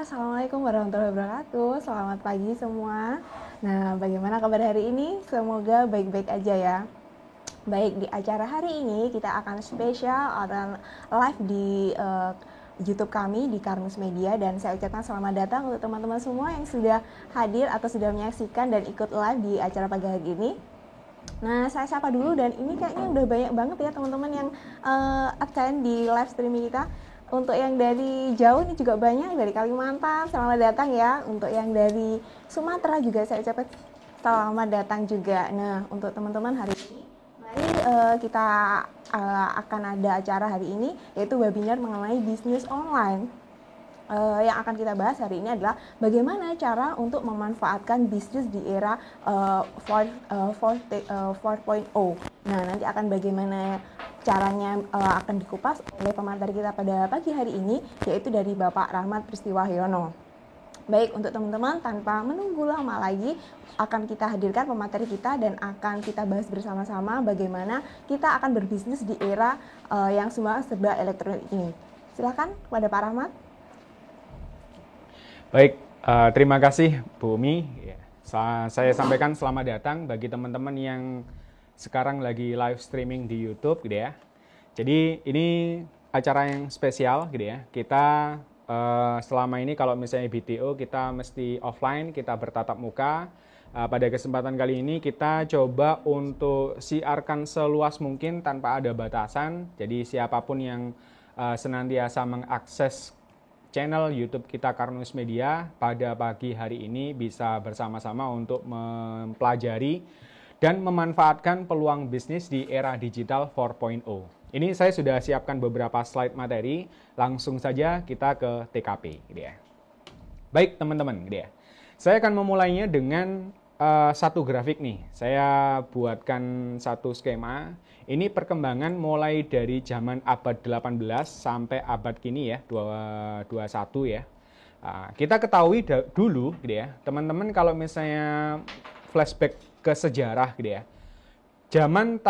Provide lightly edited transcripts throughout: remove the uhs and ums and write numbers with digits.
Assalamualaikum warahmatullahi wabarakatuh. Selamat pagi semua. Nah, bagaimana kabar hari ini? Semoga baik-baik aja ya. Baik, di acara hari ini kita akan spesial akan live di YouTube kami di Karnus Media, dan saya ucapkan selamat datang untuk teman-teman semua yang sudah hadir atau sudah menyaksikan dan ikut live di acara pagi hari ini. Nah, saya sapa dulu, dan ini kayaknya udah banyak banget ya teman-teman yang attend di live streaming kita. Untuk yang dari jauh ini juga banyak, dari Kalimantan, selamat datang ya. Untuk yang dari Sumatera juga saya ucapkan selamat datang juga. Nah, untuk teman-teman hari ini, mari kita akan ada acara hari ini, yaitu webinar mengenai bisnis online. Yang akan kita bahas hari ini adalah bagaimana cara untuk memanfaatkan bisnis di era 4.0. Nah, nanti akan bagaimana caranya akan dikupas oleh pemateri kita pada pagi hari ini, yaitu dari Bapak Rahmat Pristiwahyono. Baik, untuk teman-teman, tanpa menunggu lama lagi, akan kita hadirkan pemateri kita dan akan kita bahas bersama-sama bagaimana kita akan berbisnis di era yang semua serba elektronik ini. Silakan kepada Pak Rahmat. Baik, terima kasih Bu Umi. Saya sampaikan selamat datang bagi teman-teman yang sekarang lagi live streaming di YouTube gitu ya. Jadi ini acara yang spesial gitu ya. Kita selama ini kalau misalnya BTO kita mesti offline, kita bertatap muka. Pada kesempatan kali ini kita coba untuk siarkan seluas mungkin tanpa ada batasan. Jadi siapapun yang senantiasa mengakses channel YouTube kita Karnus Media pada pagi hari ini bisa bersama-sama untuk mempelajari dan memanfaatkan peluang bisnis di era digital 4.0. Ini saya sudah siapkan beberapa slide materi, langsung saja kita ke TKP gitu ya. Baik teman-teman gitu ya. Saya akan memulainya dengan satu grafik nih. Saya buatkan satu skema. Ini perkembangan mulai dari zaman abad 18 sampai abad kini ya, 21 ya. Kita ketahui dulu gitu ya, teman-teman kalau misalnya flashback ke sejarah gitu ya. Zaman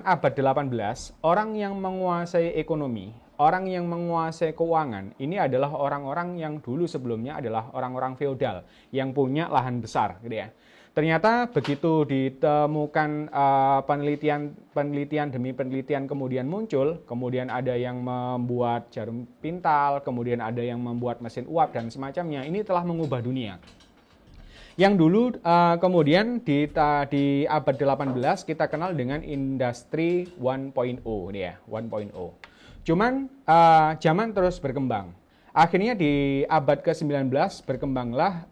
abad 18, orang yang menguasai ekonomi, orang yang menguasai keuangan, ini adalah orang-orang yang dulu sebelumnya adalah orang-orang feodal yang punya lahan besar gitu ya. Ternyata begitu ditemukan penelitian demi penelitian kemudian muncul, kemudian ada yang membuat jarum pintal, kemudian ada yang membuat mesin uap dan semacamnya, ini telah mengubah dunia. Yang dulu kemudian di abad 18 kita kenal dengan industri 1.0 ya, 1.0. Cuman zaman terus berkembang. Akhirnya di abad ke-19 berkembanglah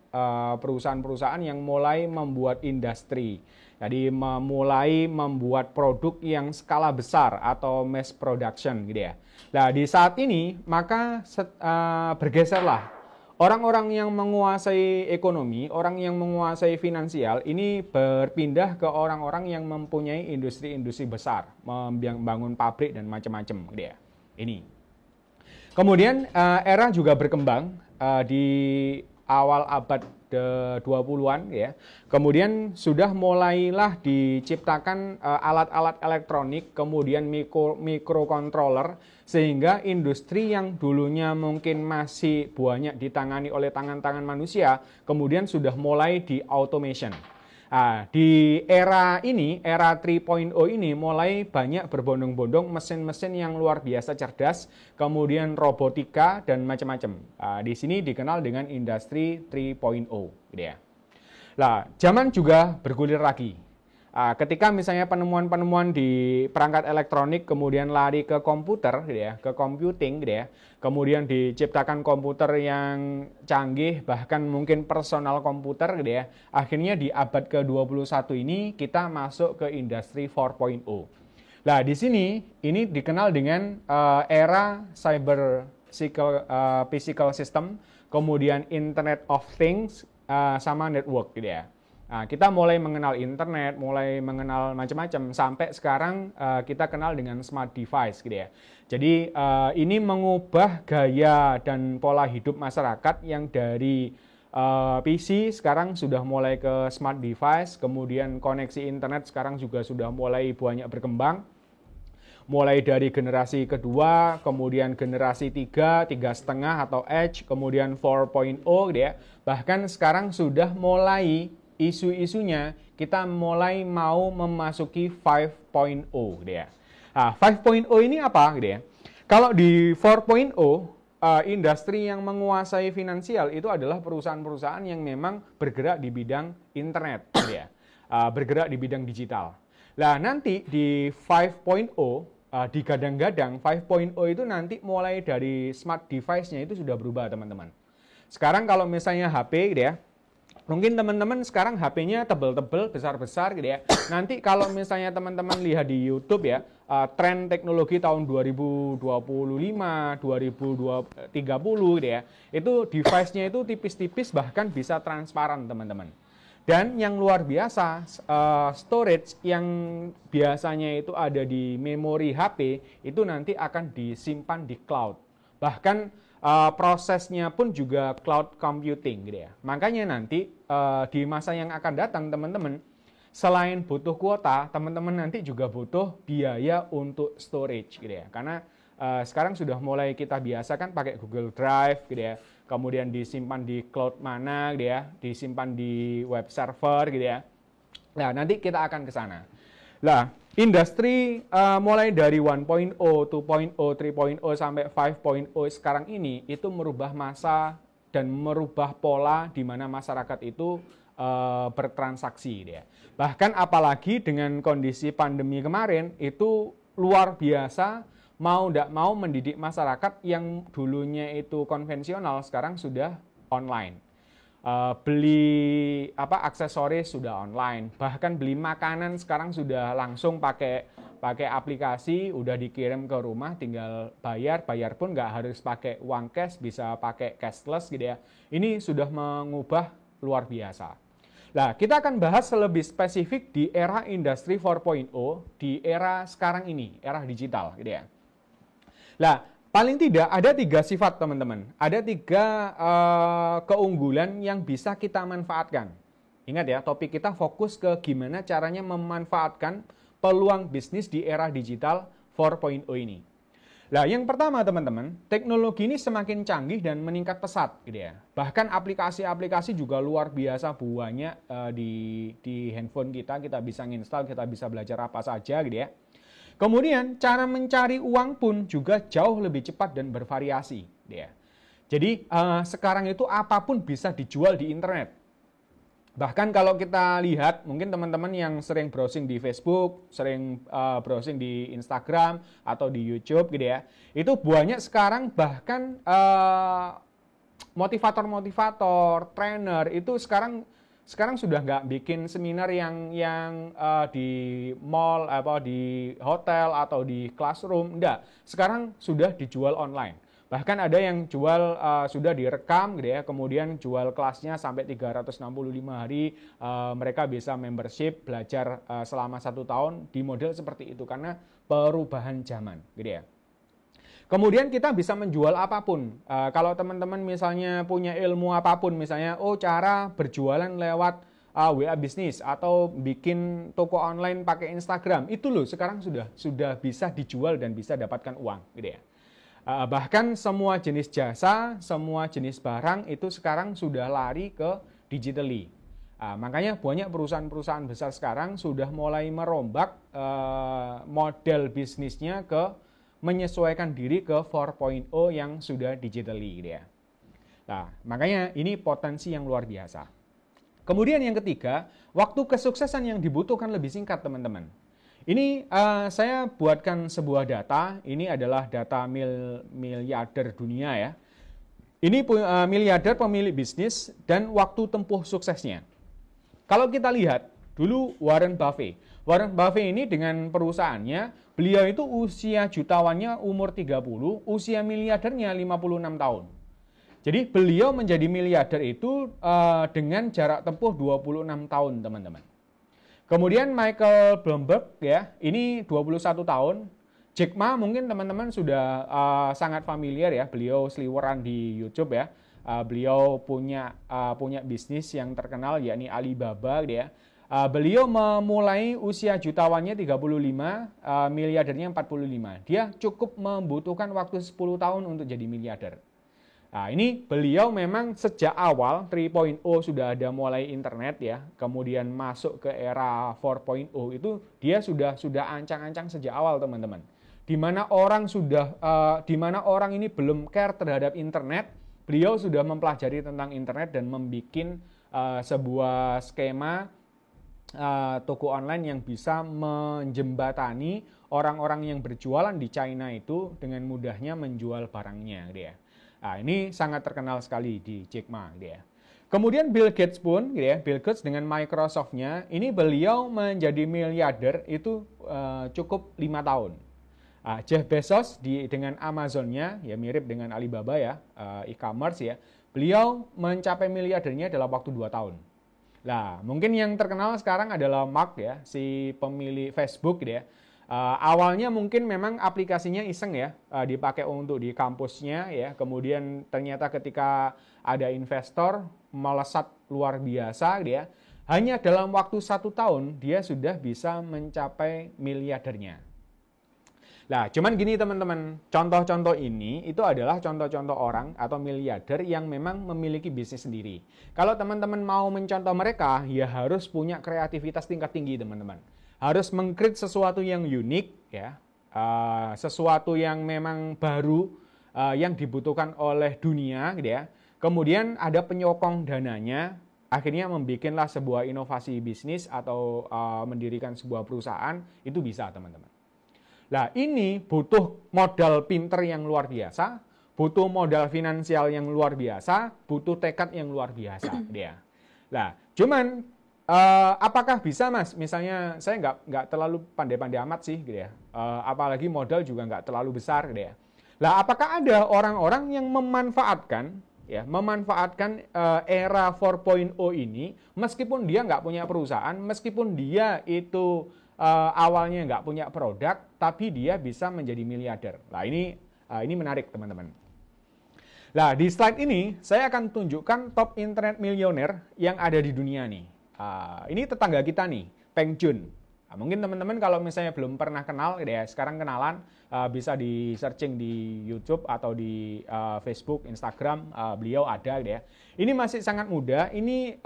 perusahaan-perusahaan yang mulai membuat industri. Jadi mulai membuat produk yang skala besar atau mass production gitu ya. Nah, di saat ini maka bergeserlah orang-orang yang menguasai ekonomi, orang yang menguasai finansial ini berpindah ke orang-orang yang mempunyai industri-industri besar, membangun pabrik dan macam-macam gitu ya. Ini. Kemudian era juga berkembang di awal abad 20-an ya. Kemudian sudah mulailah diciptakan alat-alat elektronik, kemudian microcontroller, sehingga industri yang dulunya mungkin masih banyak ditangani oleh tangan-tangan manusia, kemudian sudah mulai di automation. Di era ini, era 3.0 ini mulai banyak berbondong-bondong mesin-mesin yang luar biasa cerdas, kemudian robotika dan macam-macam. Di sini dikenal dengan industri 3.0 gitu ya. Nah, zaman juga bergulir lagi. Ketika misalnya penemuan-penemuan di perangkat elektronik kemudian lari ke komputer gitu ya, ke computing gitu ya. Kemudian diciptakan komputer yang canggih, bahkan mungkin personal komputer gitu ya. Akhirnya di abad ke-21 ini kita masuk ke industri 4.0. Nah, di sini ini dikenal dengan era cyber physical system, kemudian Internet of Things sama network gitu ya. Kita mulai mengenal internet, mulai mengenal macam-macam, sampai sekarang kita kenal dengan smart device gitu ya. Jadi ini mengubah gaya dan pola hidup masyarakat yang dari PC sekarang sudah mulai ke smart device, kemudian koneksi internet sekarang juga sudah mulai banyak berkembang. mulai dari generasi kedua, kemudian generasi 3,5 atau Edge, kemudian 4.0 gitu ya. Bahkan sekarang sudah mulai isu-isunya kita mulai mau memasuki 5.0 gitu ya. Nah, 5.0 ini apa gitu ya? Kalau di 4.0, industri yang menguasai finansial itu adalah perusahaan-perusahaan yang memang bergerak di bidang internet gitu ya. Bergerak di bidang digital. Nah, nanti di 5.0 digadang-gadang 5.0 itu nanti mulai dari smart device-nya itu sudah berubah, teman-teman. Sekarang kalau misalnya HP gitu ya, mungkin teman-teman sekarang HP-nya tebel-tebel, besar-besar gitu ya. Nanti kalau misalnya teman-teman lihat di YouTube ya, tren teknologi tahun 2025, 2030 gitu ya, itu device-nya itu tipis-tipis bahkan bisa transparan, teman-teman. Dan yang luar biasa, storage yang biasanya itu ada di memori HP, itu nanti akan disimpan di cloud. Bahkan prosesnya pun juga cloud computing gitu ya. Makanya nanti di masa yang akan datang, teman-teman, selain butuh kuota, teman-teman nanti juga butuh biaya untuk storage gitu ya. Karena sekarang sudah mulai kita biasakan pakai Google Drive gitu ya. Kemudian disimpan di cloud mana gitu ya, disimpan di web server gitu ya. Nah, nanti kita akan ke sana. Nah, industri mulai dari 1.0, 2.0, 3.0 sampai 5.0 sekarang ini itu merubah masa dan merubah pola di mana masyarakat itu bertransaksi gitu ya. Bahkan apalagi dengan kondisi pandemi kemarin itu luar biasa, mau tidak mau mendidik masyarakat yang dulunya itu konvensional sekarang sudah online. Beli aksesoris sudah online, bahkan beli makanan sekarang sudah langsung pakai aplikasi, udah dikirim ke rumah, tinggal bayar pun nggak harus pakai uang cash, bisa pakai cashless gitu ya. Ini sudah mengubah luar biasa. Nah, kita akan bahas lebih spesifik di era industri 4.0, di era sekarang ini, era digital gitu ya. Nah, paling tidak ada 3 sifat, teman-teman. Ada 3 keunggulan yang bisa kita manfaatkan. Ingat ya, topik kita fokus ke gimana caranya memanfaatkan peluang bisnis di era digital 4.0 ini. Nah, yang pertama, teman-teman, teknologi ini semakin canggih dan meningkat pesat gitu ya. Bahkan aplikasi-aplikasi juga luar biasa banyak di handphone kita bisa nginstal, kita bisa belajar apa saja gitu ya. Kemudian cara mencari uang pun juga jauh lebih cepat dan bervariasi. Ya. Jadi sekarang itu apapun bisa dijual di internet. Bahkan kalau kita lihat, mungkin teman-teman yang sering browsing di Facebook, sering browsing di Instagram atau di YouTube gitu ya, itu banyak sekarang bahkan motivator-motivator, trainer itu sekarang sudah nggak bikin seminar yang di mall, di hotel atau di classroom, enggak. Sekarang sudah dijual online. Bahkan ada yang jual sudah direkam gitu ya, kemudian jual kelasnya sampai 365 hari, mereka bisa membership, belajar selama 1 tahun di model seperti itu karena perubahan zaman gitu ya. Kemudian kita bisa menjual apapun. Kalau teman-teman misalnya punya ilmu apapun, misalnya cara berjualan lewat WA bisnis atau bikin toko online pakai Instagram, itu loh sekarang sudah bisa dijual dan bisa dapatkan uang gitu ya. Bahkan semua jenis jasa, semua jenis barang itu sekarang sudah lari ke digitally. Makanya banyak perusahaan-perusahaan besar sekarang sudah mulai merombak model bisnisnya menyesuaikan diri ke 4.0 yang sudah digitally gitu ya. Nah, makanya ini potensi yang luar biasa. Kemudian yang ketiga, waktu kesuksesan yang dibutuhkan lebih singkat, teman-teman. Ini saya buatkan sebuah data, ini adalah data miliarder dunia ya. Ini miliarder pemilik bisnis dan waktu tempuh suksesnya. Kalau kita lihat, dulu Warren Buffett ini dengan perusahaannya, beliau itu usia jutawan umur 30, usia miliardernya 56 tahun. Jadi beliau menjadi miliarder itu dengan jarak tempuh 26 tahun, teman-teman. Kemudian Michael Bloomberg ya, ini 21 tahun. Jack Ma mungkin teman-teman sudah sangat familiar ya, beliau seliweran di YouTube ya. Beliau punya bisnis yang terkenal yakni Alibaba gitu ya. Beliau memulai usia jutawan 35, miliardernya 45. Dia cukup membutuhkan waktu 10 tahun untuk jadi miliarder. Nah, ini beliau memang sejak awal 3.0 sudah ada mulai internet ya, kemudian masuk ke era 4.0 itu dia sudah ancang-ancang sejak awal, teman-teman. Di mana orang ini belum care terhadap internet, beliau sudah mempelajari tentang internet dan membuat sebuah skema toko online yang bisa menjembatani orang-orang yang berjualan di China itu dengan mudahnya menjual barangnya, gitu ya. Nah, ini sangat terkenal sekali di Jack Ma, gitu ya. Kemudian Bill Gates pun, gitu ya, Bill Gates dengan Microsoft-nya, ini beliau menjadi miliarder itu cukup 5 tahun. Jeff Bezos dengan Amazon-nya, ya mirip dengan Alibaba ya, e-commerce ya, beliau mencapai miliardernya dalam waktu 2 tahun. Nah, mungkin yang terkenal sekarang adalah Mark ya, si pemilik Facebook gitu ya. Awalnya mungkin memang aplikasinya iseng ya, dipakai untuk di kampusnya ya. Kemudian ternyata ketika ada investor melesat luar biasa gitu ya. Hanya dalam waktu 1 tahun dia sudah bisa mencapai miliardernya. Nah, cuman gini teman-teman, contoh-contoh ini itu adalah contoh-contoh orang atau miliarder yang memang memiliki bisnis sendiri. Kalau teman-teman mau mencontoh mereka, ya harus punya kreativitas tingkat tinggi teman-teman. Harus meng-create sesuatu yang unik, ya, sesuatu yang memang baru, yang dibutuhkan oleh dunia, gitu ya. Kemudian ada penyokong dananya, akhirnya membuatlah sebuah inovasi bisnis atau mendirikan sebuah perusahaan, itu bisa teman-teman. Nah, ini butuh modal pinter yang luar biasa, butuh modal finansial yang luar biasa, butuh tekad yang luar biasa, dia. Nah, cuman apakah bisa, Mas? Misalnya saya nggak terlalu pandai-pandai amat sih, gitu ya. Apalagi modal juga nggak terlalu besar, gitu ya. Nah, apakah ada orang-orang yang memanfaatkan era 4.0 ini, meskipun dia nggak punya perusahaan, meskipun dia itu awalnya nggak punya produk, tapi dia bisa menjadi miliarder. Nah, ini menarik teman-teman. Nah, di slide ini saya akan tunjukkan top internet milioner yang ada di dunia nih. Ini tetangga kita nih, Peng Joon. Nah, mungkin teman-teman kalau misalnya belum pernah kenal, ya sekarang kenalan, bisa di searching di YouTube atau di Facebook, Instagram, beliau ada, ya. Ini masih sangat muda. Ini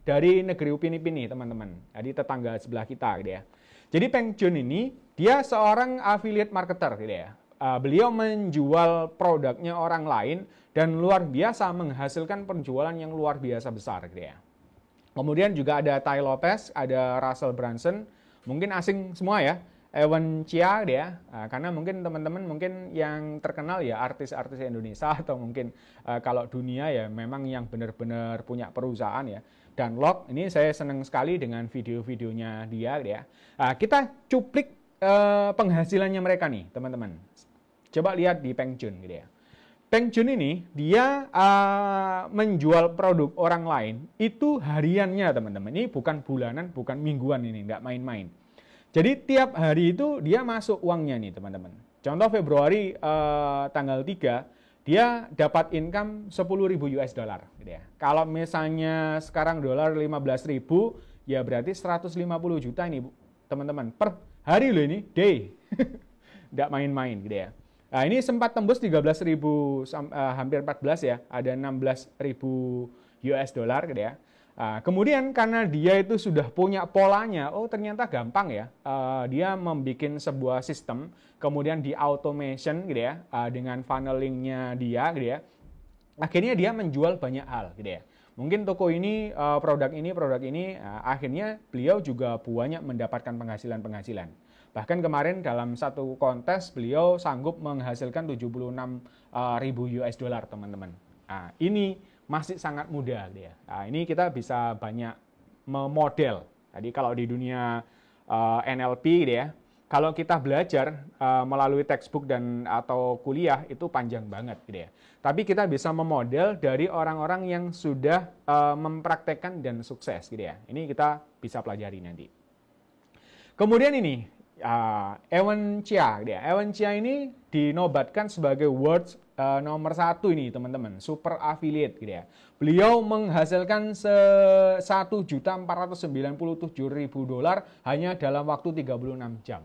dari negeri Upin Ipin nih teman-teman, jadi tetangga sebelah kita gitu ya. Jadi Peng Joon ini dia seorang affiliate marketer gitu ya. Beliau menjual produknya orang lain dan luar biasa menghasilkan penjualan yang luar biasa besar gitu ya. Kemudian juga ada Tai Lopez, ada Russell Brunson, mungkin asing semua ya. Ewan Chia dia, karena mungkin teman-teman mungkin yang terkenal ya artis-artis Indonesia atau mungkin kalau dunia ya memang yang benar-benar punya perusahaan ya. Dan Lok, ini saya senang sekali dengan video-videonya dia. Kita cuplik penghasilannya mereka nih teman-teman. Coba lihat di Peng Joon gitu ya. Peng Joon ini dia menjual produk orang lain itu hariannya teman-teman. Ini bukan bulanan, bukan mingguan ini, nggak main-main. Jadi tiap hari itu dia masuk uangnya nih teman-teman. Contoh Februari tanggal 3, dia dapat income 10.000 US dollar. Gitu ya. Kalau misalnya sekarang dolar 15.000, ya berarti 150 juta ini teman-teman. Per hari loh ini, day. Nggak main-main gitu ya. Nah, ini sempat tembus 13.000, hampir 14 ya, ada 16.000 US dollar gitu ya. Kemudian karena dia itu sudah punya polanya, oh ternyata gampang ya, dia membuat sebuah sistem, kemudian di automation gitu ya, dengan funnelingnya dia gitu ya, akhirnya dia menjual banyak hal gitu ya. Mungkin toko ini, produk ini, akhirnya beliau juga banyak mendapatkan penghasilan. Bahkan kemarin dalam satu kontes beliau sanggup menghasilkan 76.000 US dollar teman-teman. Ini masih sangat muda dia. Nah, ini kita bisa banyak memodel. Tadi kalau di dunia NLP dia, kalau kita belajar melalui textbook dan atau kuliah itu panjang banget gitu ya. Tapi kita bisa memodel dari orang-orang yang sudah mempraktekkan dan sukses gitu ya. Ini kita bisa pelajari nanti. Kemudian ini Ewan Chia dia. Ewan Chia ini dinobatkan sebagai World's nomor 1 ini teman-teman, super affiliate gitu ya. Beliau menghasilkan $1.497.000 hanya dalam waktu 36 jam.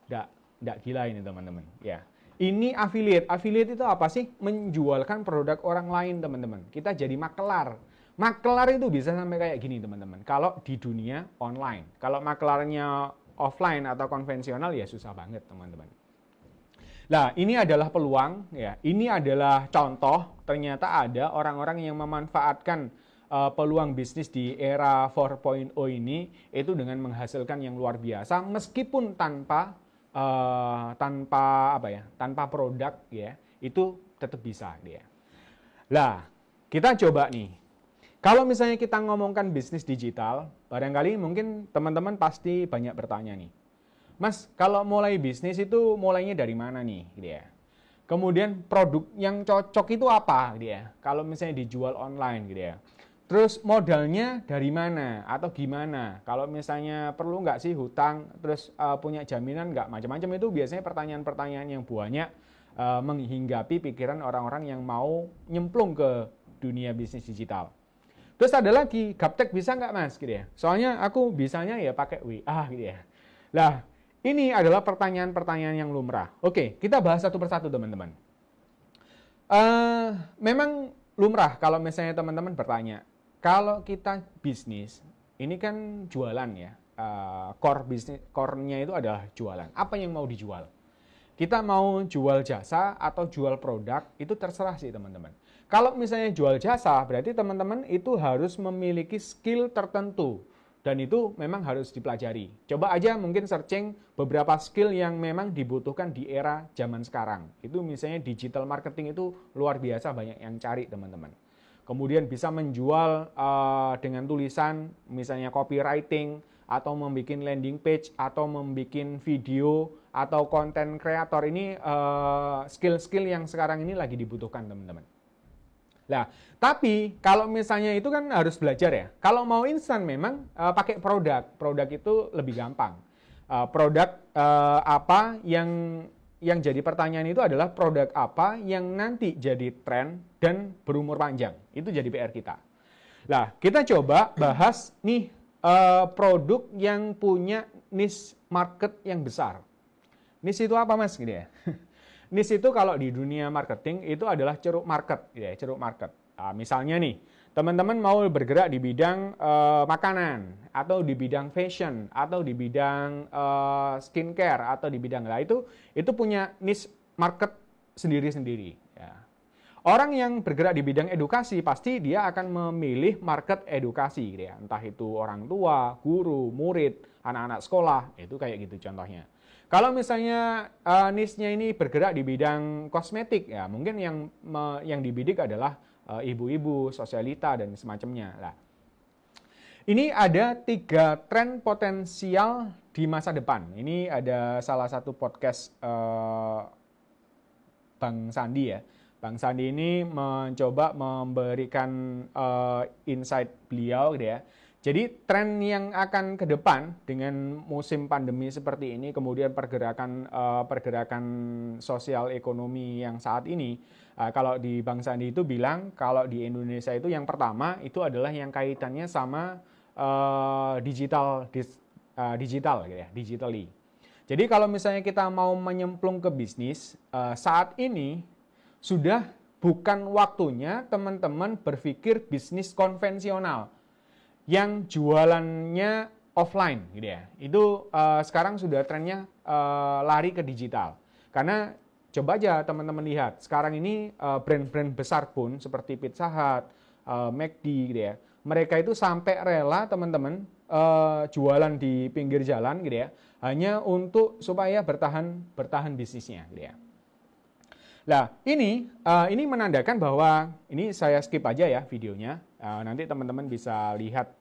Nggak gila ini teman-teman ya. Ini affiliate. Affiliate itu apa sih? Menjualkan produk orang lain teman-teman. Kita jadi makelar. Makelar itu bisa sampai kayak gini teman-teman. Kalau di dunia online. Kalau makelarnya offline atau konvensional ya susah banget teman-teman. Nah, ini adalah peluang ya. Ini adalah contoh ternyata ada orang-orang yang memanfaatkan peluang bisnis di era 4.0 ini itu dengan menghasilkan yang luar biasa meskipun tanpa produk ya. Itu tetap bisa dia. Lah, kita coba nih. Kalau misalnya kita ngomongkan bisnis digital, barangkali mungkin teman-teman pasti banyak bertanya nih. Mas, kalau mulai bisnis itu mulainya dari mana nih? Gitu ya. Kemudian produk yang cocok itu apa? Gitu ya. Kalau misalnya dijual online gitu ya. Terus modalnya dari mana atau gimana? Kalau misalnya perlu nggak sih hutang, terus punya jaminan nggak? Macam-macam itu biasanya pertanyaan-pertanyaan yang banyak menghinggapi pikiran orang-orang yang mau nyemplung ke dunia bisnis digital. Terus ada lagi, gaptek bisa nggak mas? Gitu ya. Soalnya aku bisanya ya pakai WA gitu ya. Lah, ini adalah pertanyaan-pertanyaan yang lumrah. Oke, kita bahas satu persatu teman-teman. Memang lumrah kalau misalnya teman-teman bertanya, kalau kita bisnis, ini kan jualan ya. Core-nya itu adalah jualan. Apa yang mau dijual? Kita mau jual jasa atau jual produk, itu terserah sih teman-teman. Kalau misalnya jual jasa, berarti teman-teman itu harus memiliki skill tertentu. Dan itu memang harus dipelajari. Coba aja mungkin searching beberapa skill yang memang dibutuhkan di era zaman sekarang. Itu misalnya digital marketing itu luar biasa banyak yang cari teman-teman. Kemudian bisa menjual dengan tulisan, misalnya copywriting, atau membuat landing page, atau membuat video, atau konten kreator. Ini skill-skill yang sekarang ini lagi dibutuhkan teman-teman. Nah, tapi kalau misalnya itu kan harus belajar ya. Kalau mau instan memang pakai produk. Produk itu lebih gampang. Produk apa yang jadi pertanyaan itu adalah produk apa yang nanti jadi tren dan berumur panjang. Itu jadi PR kita. Nah, kita coba bahas nih produk yang punya niche market yang besar. Niche itu apa mas? Gitu ya. Niche itu kalau di dunia marketing itu adalah ceruk market, ya, ceruk market. Nah, misalnya nih, teman-teman mau bergerak di bidang makanan, atau di bidang fashion, atau di bidang skincare, atau di bidang itu punya niche market sendiri-sendiri. Ya. Orang yang bergerak di bidang edukasi pasti dia akan memilih market edukasi, gitu ya. Entah itu orang tua, guru, murid, anak-anak sekolah, itu kayak gitu contohnya. Kalau misalnya niche-nya ini bergerak di bidang kosmetik, ya mungkin yang dibidik adalah ibu-ibu, sosialita, dan semacamnya. Nah, ini ada 3 tren potensial di masa depan. Ini ada salah satu podcast Bang Sandi ya. Bang Sandi ini mencoba memberikan insight beliau gitu ya. Jadi tren yang akan ke depan dengan musim pandemi seperti ini, kemudian pergerakan sosial ekonomi yang saat ini, kalau di Bang Sandi itu bilang kalau di Indonesia itu yang pertama itu adalah yang kaitannya sama digital gitu ya, digitally. Jadi kalau misalnya kita mau menyemplung ke bisnis, saat ini sudah bukan waktunya teman-teman berpikir bisnis konvensional yang jualannya offline gitu ya. Itu sekarang sudah trennya lari ke digital. Karena coba aja teman-teman lihat, sekarang ini brand-brand besar pun seperti Pizza Hut, McD gitu ya. Mereka itu sampai rela teman-teman jualan di pinggir jalan gitu ya, hanya untuk supaya bertahan bisnisnya gitu ya. Nah, ini menandakan bahwa ini saya skip aja ya videonya. Nanti teman-teman bisa lihat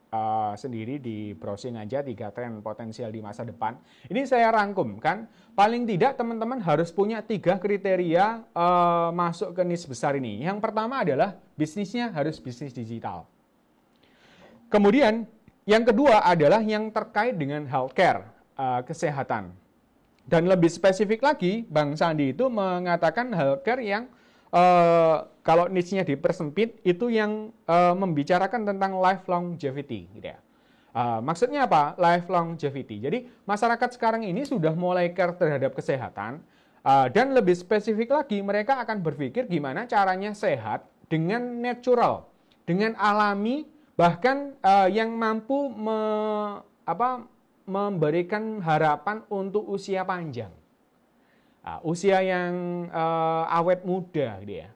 sendiri di browsing aja 3 tren potensial di masa depan. Ini saya rangkum kan. Paling tidak teman-teman harus punya 3 kriteria masuk ke niche besar ini. Yang pertama adalah bisnisnya harus bisnis digital. Kemudian yang kedua adalah yang terkait dengan healthcare, kesehatan. Dan lebih spesifik lagi, Bang Sandi itu mengatakan healthcare yang kalau niche-nya dipersempit itu yang membicarakan tentang life longevity, gitu ya. Maksudnya apa? Life longevity. Jadi masyarakat sekarang ini sudah mulai care terhadap kesehatan dan lebih spesifik lagi mereka akan berpikir gimana caranya sehat dengan natural, dengan alami, bahkan yang mampu memberikan harapan untuk usia panjang. Usia yang awet muda gitu ya.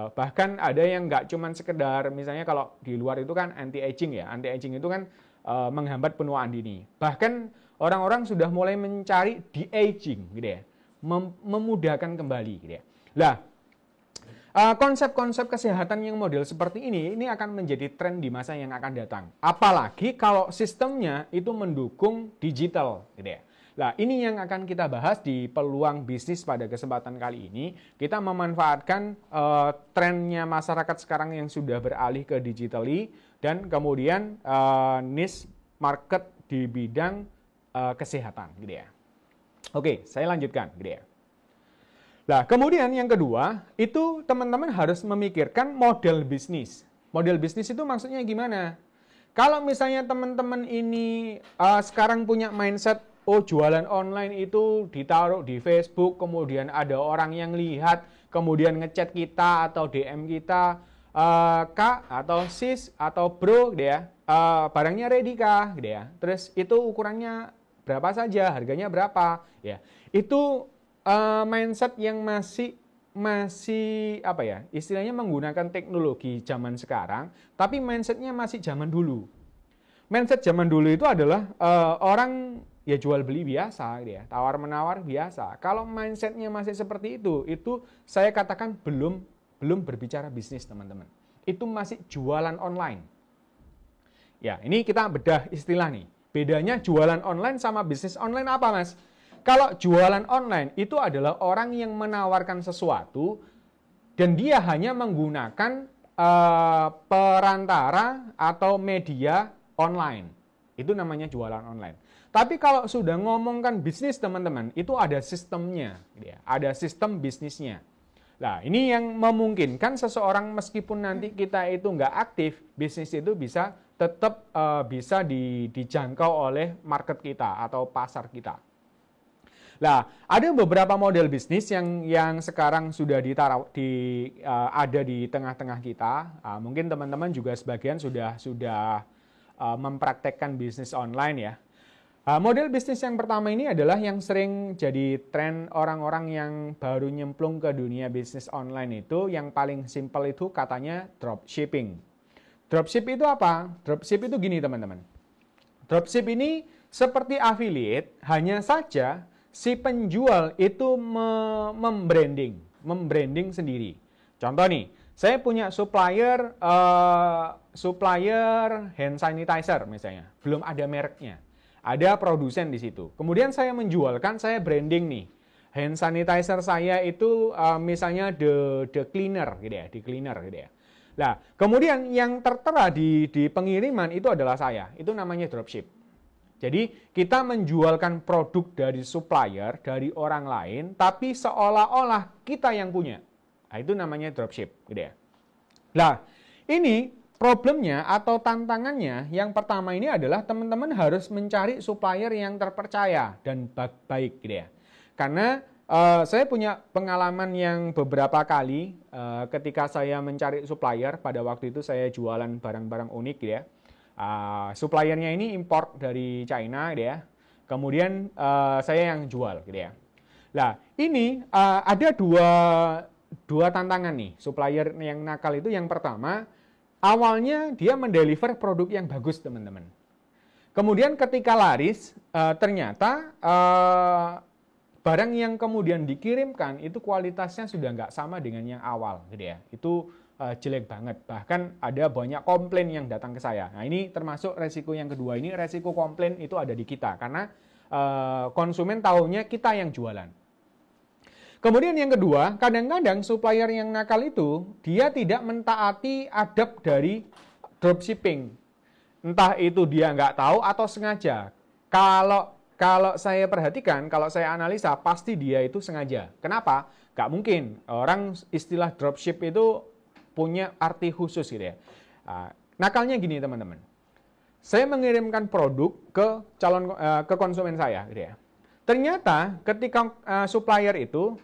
Bahkan ada yang nggak cuman sekedar misalnya kalau di luar itu kan anti-aging ya. Anti-aging itu kan menghambat penuaan dini. Bahkan orang-orang sudah mulai mencari de-aging gitu ya. Memudahkan kembali gitu ya. Lah, konsep-konsep kesehatan yang model seperti ini akan menjadi tren di masa yang akan datang. Apalagi kalau sistemnya itu mendukung digital, gitu ya. Nah, ini yang akan kita bahas di peluang bisnis pada kesempatan kali ini. Kita memanfaatkan trennya masyarakat sekarang yang sudah beralih ke digitally dan kemudian niche market di bidang kesehatan, gitu ya. Oke, saya lanjutkan, gitu ya. Nah, kemudian yang kedua, itu teman-teman harus memikirkan model bisnis. Model bisnis itu maksudnya gimana? Kalau misalnya teman-teman ini sekarang punya mindset, oh jualan online itu ditaruh di Facebook, kemudian ada orang yang lihat, kemudian ngechat kita atau DM kita, Kak atau Sis atau Bro, gitu ya, barangnya ready kah, gitu ya. Terus itu ukurannya berapa saja, harganya berapa, ya. Itu mindset yang masih apa ya, istilahnya menggunakan teknologi zaman sekarang, tapi mindsetnya masih zaman dulu. Mindset zaman dulu itu adalah orang ya jual beli biasa, gitu ya, tawar menawar biasa. Kalau mindsetnya masih seperti itu saya katakan belum berbicara bisnis, teman-teman. Itu masih jualan online. Ya, ini kita bedah istilah nih. Bedanya jualan online sama bisnis online apa, Mas? Kalau jualan online itu adalah orang yang menawarkan sesuatu dan dia hanya menggunakan perantara atau media online. Itu namanya jualan online. Tapi kalau sudah ngomongkan bisnis, teman-teman, itu ada sistemnya, ada sistem bisnisnya. Nah, ini yang memungkinkan seseorang meskipun nanti kita itu nggak aktif, bisnis itu bisa tetap bisa dijangkau oleh market kita atau pasar kita. Nah, ada beberapa model bisnis yang sekarang sudah ada di tengah-tengah kita. Mungkin teman-teman juga sebagian sudah mempraktekkan bisnis online ya. Model bisnis yang pertama ini adalah yang sering jadi tren orang-orang yang baru nyemplung ke dunia bisnis online itu. Yang paling simpel itu katanya dropshipping. Dropship itu apa? Dropship itu gini, teman-teman. Dropship ini seperti affiliate, hanya saja si penjual itu membranding sendiri. Contoh nih, saya punya supplier hand sanitizer misalnya, belum ada mereknya, ada produsen di situ. Kemudian saya menjualkan, saya branding nih, hand sanitizer saya itu misalnya the cleaner gitu ya, the cleaner gitu ya. Nah, kemudian yang tertera di pengiriman itu adalah saya, itu namanya dropship. Jadi kita menjualkan produk dari supplier, dari orang lain, tapi seolah-olah kita yang punya. Nah, itu namanya dropship, gitu ya. Nah, ini problemnya atau tantangannya yang pertama ini adalah teman-teman harus mencari supplier yang terpercaya dan baik, gitu ya. Karena saya punya pengalaman yang beberapa kali ketika saya mencari supplier, pada waktu itu saya jualan barang-barang unik, gitu ya. Suppliernya ini import dari China, gitu ya. Kemudian saya yang jual, gitu ya. Nah, ini ada dua tantangan nih. Supplier yang nakal itu yang pertama, awalnya dia mendeliver produk yang bagus, teman-teman. Kemudian ketika laris, ternyata barang yang kemudian dikirimkan itu kualitasnya sudah nggak sama dengan yang awal, gitu ya. Itu jelek banget, bahkan ada banyak komplain yang datang ke saya. Nah, ini termasuk resiko yang kedua. Ini resiko komplain itu ada di kita karena konsumen tahunya kita yang jualan. Kemudian yang kedua, kadang-kadang supplier yang nakal itu dia tidak mentaati adab dari dropshipping. Entah itu dia nggak tahu atau sengaja. kalau saya perhatikan, kalau saya analisa, pasti dia itu sengaja. Kenapa? Gak mungkin. Orang istilah dropship itu punya arti khusus gitu ya. Nakalnya gini teman-teman. Saya mengirimkan produk ke konsumen saya gitu ya. Ternyata ketika supplier itu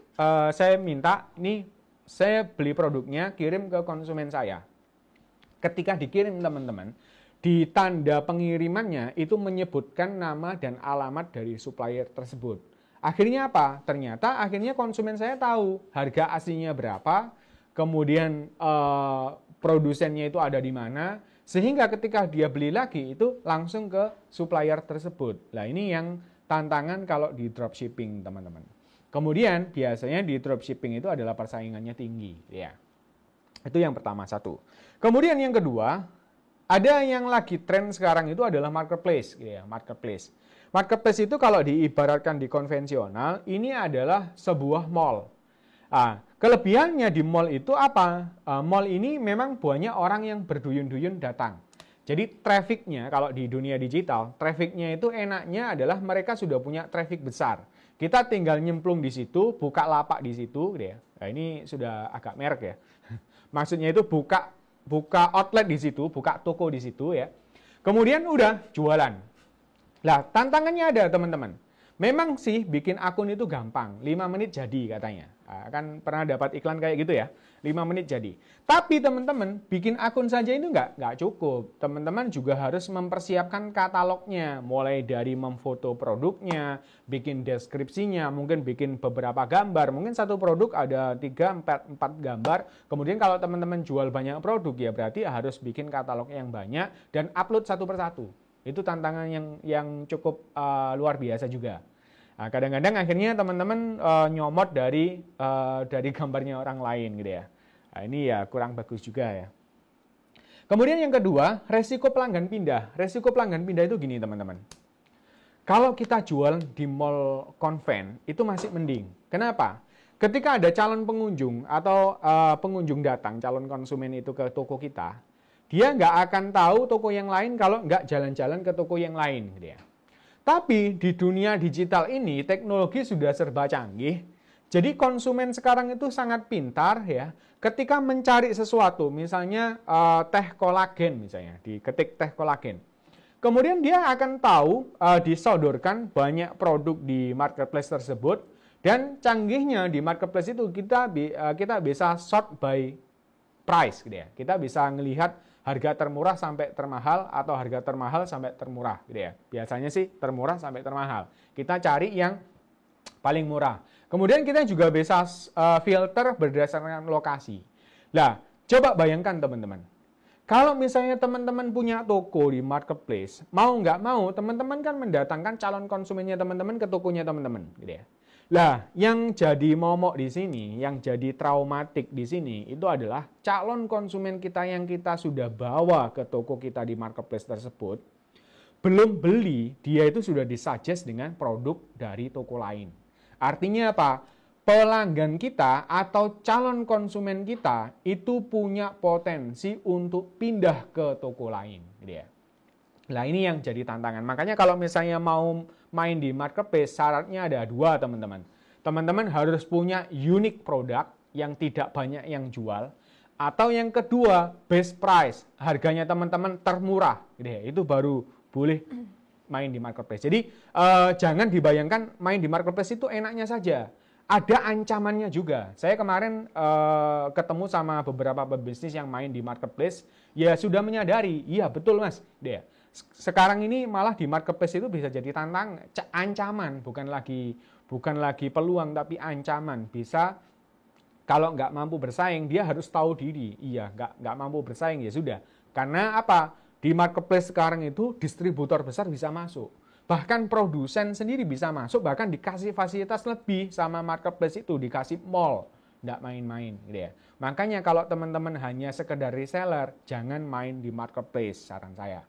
saya minta, nih saya beli produknya kirim ke konsumen saya. Ketika dikirim teman-teman, di tanda pengirimannya itu menyebutkan nama dan alamat dari supplier tersebut. Akhirnya apa? Ternyata akhirnya konsumen saya tahu harga aslinya berapa, kemudian produsennya itu ada di mana, sehingga ketika dia beli lagi itu langsung ke supplier tersebut. Nah ini yang tantangan kalau di dropshipping teman-teman. Kemudian biasanya di dropshipping itu adalah persaingannya tinggi. Ya. Itu yang pertama, satu. Kemudian yang kedua, ada yang lagi tren sekarang itu adalah marketplace, gitu ya, marketplace. Marketplace itu kalau diibaratkan di konvensional, ini adalah sebuah mall. Kelebihannya di mall itu apa? Mall ini memang banyak orang yang berduyun-duyun datang. Jadi trafficnya kalau di dunia digital, trafficnya itu enaknya adalah mereka sudah punya traffic besar. Kita tinggal nyemplung di situ, buka lapak di situ, gitu ya. Nah, ini sudah agak merek ya. Maksudnya itu buka outlet di situ, buka toko di situ ya. Kemudian udah jualan. Lah, tantangannya ada teman-teman. Memang sih bikin akun itu gampang, 5 menit jadi katanya. Kan pernah dapat iklan kayak gitu ya, 5 menit jadi. Tapi teman-teman, bikin akun saja itu nggak cukup. Teman-teman juga harus mempersiapkan katalognya, mulai dari memfoto produknya, bikin deskripsinya, mungkin bikin beberapa gambar. Mungkin satu produk ada 3, 4 gambar. Kemudian kalau teman-teman jual banyak produk, ya berarti harus bikin katalog yang banyak dan upload satu persatu. Itu tantangan yang cukup luar biasa juga. Nah, kadang-kadang akhirnya teman-teman nyomot dari gambarnya orang lain gitu ya. Nah, ini ya kurang bagus juga ya. Kemudian yang kedua, resiko pelanggan pindah. Resiko pelanggan pindah itu gini teman-teman. Kalau kita jual di mall konven itu masih mending. Kenapa? Ketika ada calon pengunjung atau pengunjung datang, calon konsumen itu ke toko kita, dia nggak akan tahu toko yang lain kalau nggak jalan-jalan ke toko yang lain. Gitu ya. Tapi di dunia digital ini teknologi sudah serba canggih. Jadi konsumen sekarang itu sangat pintar ya. Ketika mencari sesuatu, misalnya teh kolagen misalnya, diketik teh kolagen. Kemudian dia akan tahu disodorkan banyak produk di marketplace tersebut dan canggihnya di marketplace itu kita bisa sort by price gitu ya. Kita bisa melihat harga termurah sampai termahal atau harga termahal sampai termurah gitu ya. Biasanya sih termurah sampai termahal. Kita cari yang paling murah. Kemudian kita juga bisa filter berdasarkan lokasi. Nah, coba bayangkan teman-teman. Kalau misalnya teman-teman punya toko di marketplace, mau nggak mau teman-teman kan mendatangkan calon konsumennya teman-teman ke tokonya teman-teman gitu ya. Lah, yang jadi momok di sini, yang jadi traumatik di sini itu adalah calon konsumen kita yang kita sudah bawa ke toko kita di marketplace tersebut, belum beli, dia itu sudah disuggest dengan produk dari toko lain. Artinya apa? Pelanggan kita atau calon konsumen kita itu punya potensi untuk pindah ke toko lain, gitu ya. Nah, ini yang jadi tantangan. Makanya kalau misalnya mau main di marketplace, syaratnya ada 2, teman-teman. Teman-teman harus punya unique produk yang tidak banyak yang jual. Atau yang kedua, best price. Harganya teman-teman termurah. Gitu ya. Itu baru boleh main di marketplace. Jadi, jangan dibayangkan main di marketplace itu enaknya saja. Ada ancamannya juga. Saya kemarin ketemu sama beberapa pebisnis yang main di marketplace. Ya sudah menyadari, iya betul mas. Dia. Sekarang ini malah di marketplace itu bisa jadi ancaman, bukan lagi peluang tapi ancaman. Bisa kalau nggak mampu bersaing dia harus tahu diri. Iya, nggak mampu bersaing ya sudah. Karena apa? Di marketplace sekarang itu distributor besar bisa masuk. Bahkan produsen sendiri bisa masuk, bahkan dikasih fasilitas lebih sama marketplace itu, dikasih mall. Nggak main-main gitu ya. Makanya kalau teman-teman hanya sekedar reseller, jangan main di marketplace, saran saya.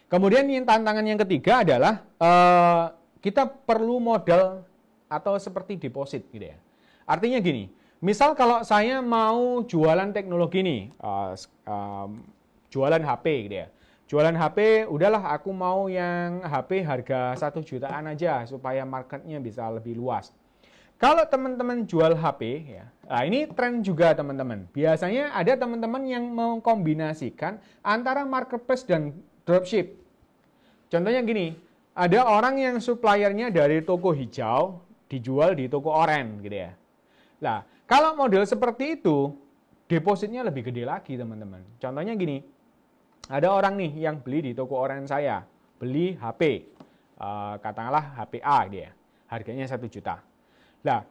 Kemudian yang tantangan yang ketiga adalah kita perlu modal atau seperti deposit gitu ya. Artinya gini, misal kalau saya mau jualan teknologi nih, jualan HP gitu ya. Jualan HP, udahlah aku mau yang HP harga 1 jutaan aja supaya marketnya bisa lebih luas. Kalau teman-teman jual HP, ya, nah ini tren juga teman-teman. Biasanya ada teman-teman yang mengkombinasikan antara marketplace dan dropship. Contohnya gini, ada orang yang suppliernya dari toko hijau dijual di toko oranye gitu ya. Nah, kalau model seperti itu, depositnya lebih gede lagi teman-teman. Contohnya gini, ada orang nih yang beli di toko oranye saya, beli HP, katakanlah HP A dia, harganya 1 juta. Nah,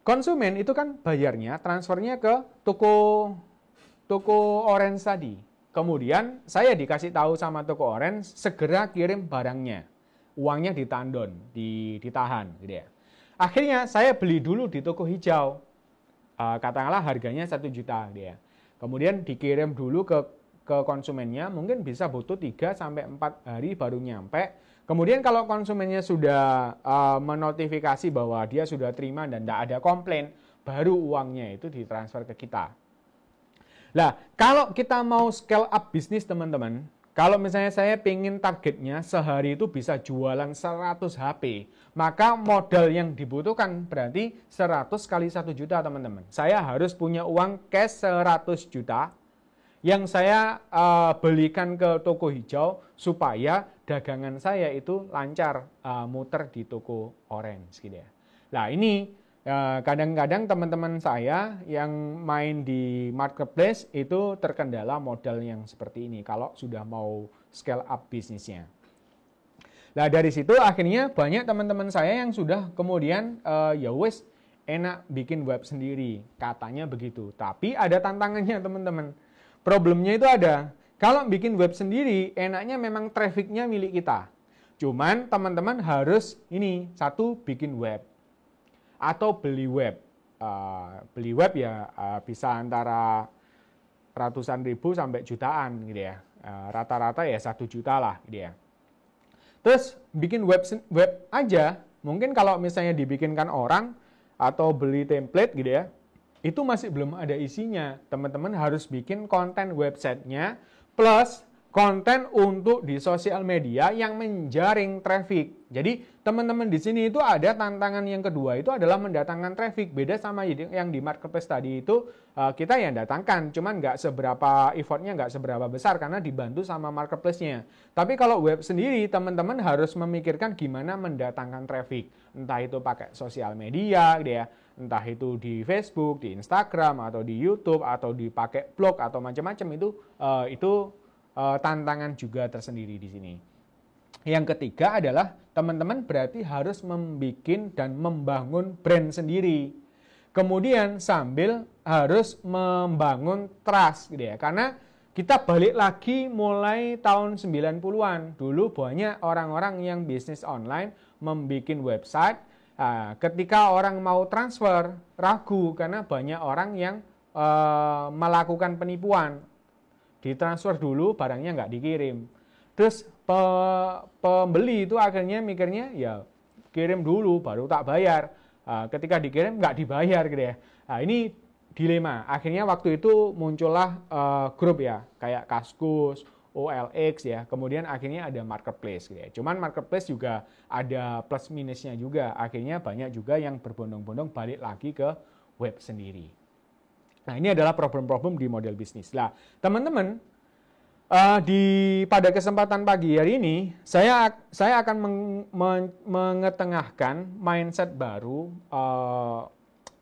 konsumen itu kan bayarnya, transfernya ke toko orange tadi. Kemudian saya dikasih tahu sama toko orange, segera kirim barangnya. Uangnya ditandon, ditahan gitu ya. Akhirnya saya beli dulu di toko hijau. Katakanlah harganya 1 juta dia. Kemudian dikirim dulu ke konsumennya, mungkin bisa butuh 3-4 hari baru nyampe. Kemudian kalau konsumennya sudah menotifikasi bahwa dia sudah terima dan tidak ada komplain, baru uangnya itu ditransfer ke kita. Nah, kalau kita mau scale up bisnis teman-teman, kalau misalnya saya pengen targetnya sehari itu bisa jualan 100 HP, maka modal yang dibutuhkan berarti 100 kali 1 juta teman-teman. Saya harus punya uang cash 100 juta, yang saya belikan ke toko hijau supaya dagangan saya itu lancar muter di toko orange gitu ya. Nah ini kadang-kadang teman-teman saya yang main di marketplace itu terkendala modal yang seperti ini kalau sudah mau scale up bisnisnya. Nah dari situ akhirnya banyak teman-teman saya yang sudah kemudian ya wes enak bikin web sendiri, katanya begitu. Tapi ada tantangannya teman-teman. Problemnya itu ada, kalau bikin web sendiri, enaknya memang trafficnya milik kita. Cuman teman-teman harus ini, satu bikin web, atau beli web. Beli web ya bisa antara ratusan ribu sampai jutaan gitu ya. Rata-rata ya 1 juta lah gitu ya. Terus bikin web aja, mungkin kalau misalnya dibikinkan orang, atau beli template gitu ya, itu masih belum ada isinya. Teman-teman harus bikin konten websitenya plus konten untuk di sosial media yang menjaring traffic. Jadi teman-teman di sini itu ada tantangan yang kedua itu adalah mendatangkan traffic. Beda sama yang di marketplace tadi itu kita yang datangkan, cuman nggak seberapa effortnya nggak seberapa besar karena dibantu sama marketplace-nya. Tapi kalau web sendiri teman-teman harus memikirkan gimana mendatangkan traffic. Entah itu pakai sosial media, gitu ya. Entah itu di Facebook, di Instagram, atau di YouTube, atau dipakai blog atau macam-macam itu tantangan juga tersendiri di sini. Yang ketiga adalah teman-teman berarti harus membuat dan membangun brand sendiri. Kemudian sambil harus membangun trust gitu ya. Karena kita balik lagi mulai tahun 90-an. Dulu banyak orang-orang yang bisnis online membuat website. Ketika orang mau transfer ragu karena banyak orang yang melakukan penipuan. Ditransfer dulu barangnya nggak dikirim. Terus pembeli itu akhirnya mikirnya ya kirim dulu baru tak bayar. Ketika dikirim nggak dibayar gitu ya. Nah, ini dilema. Akhirnya waktu itu muncullah grup ya kayak Kaskus, OLX ya. Kemudian akhirnya ada marketplace gitu ya. Cuman marketplace juga ada plus minusnya juga. Akhirnya banyak juga yang berbondong-bondong balik lagi ke web sendiri. Nah, ini adalah problem-problem di model bisnis. Nah, teman-teman, pada kesempatan pagi hari ini, saya akan mengetengahkan mindset baru,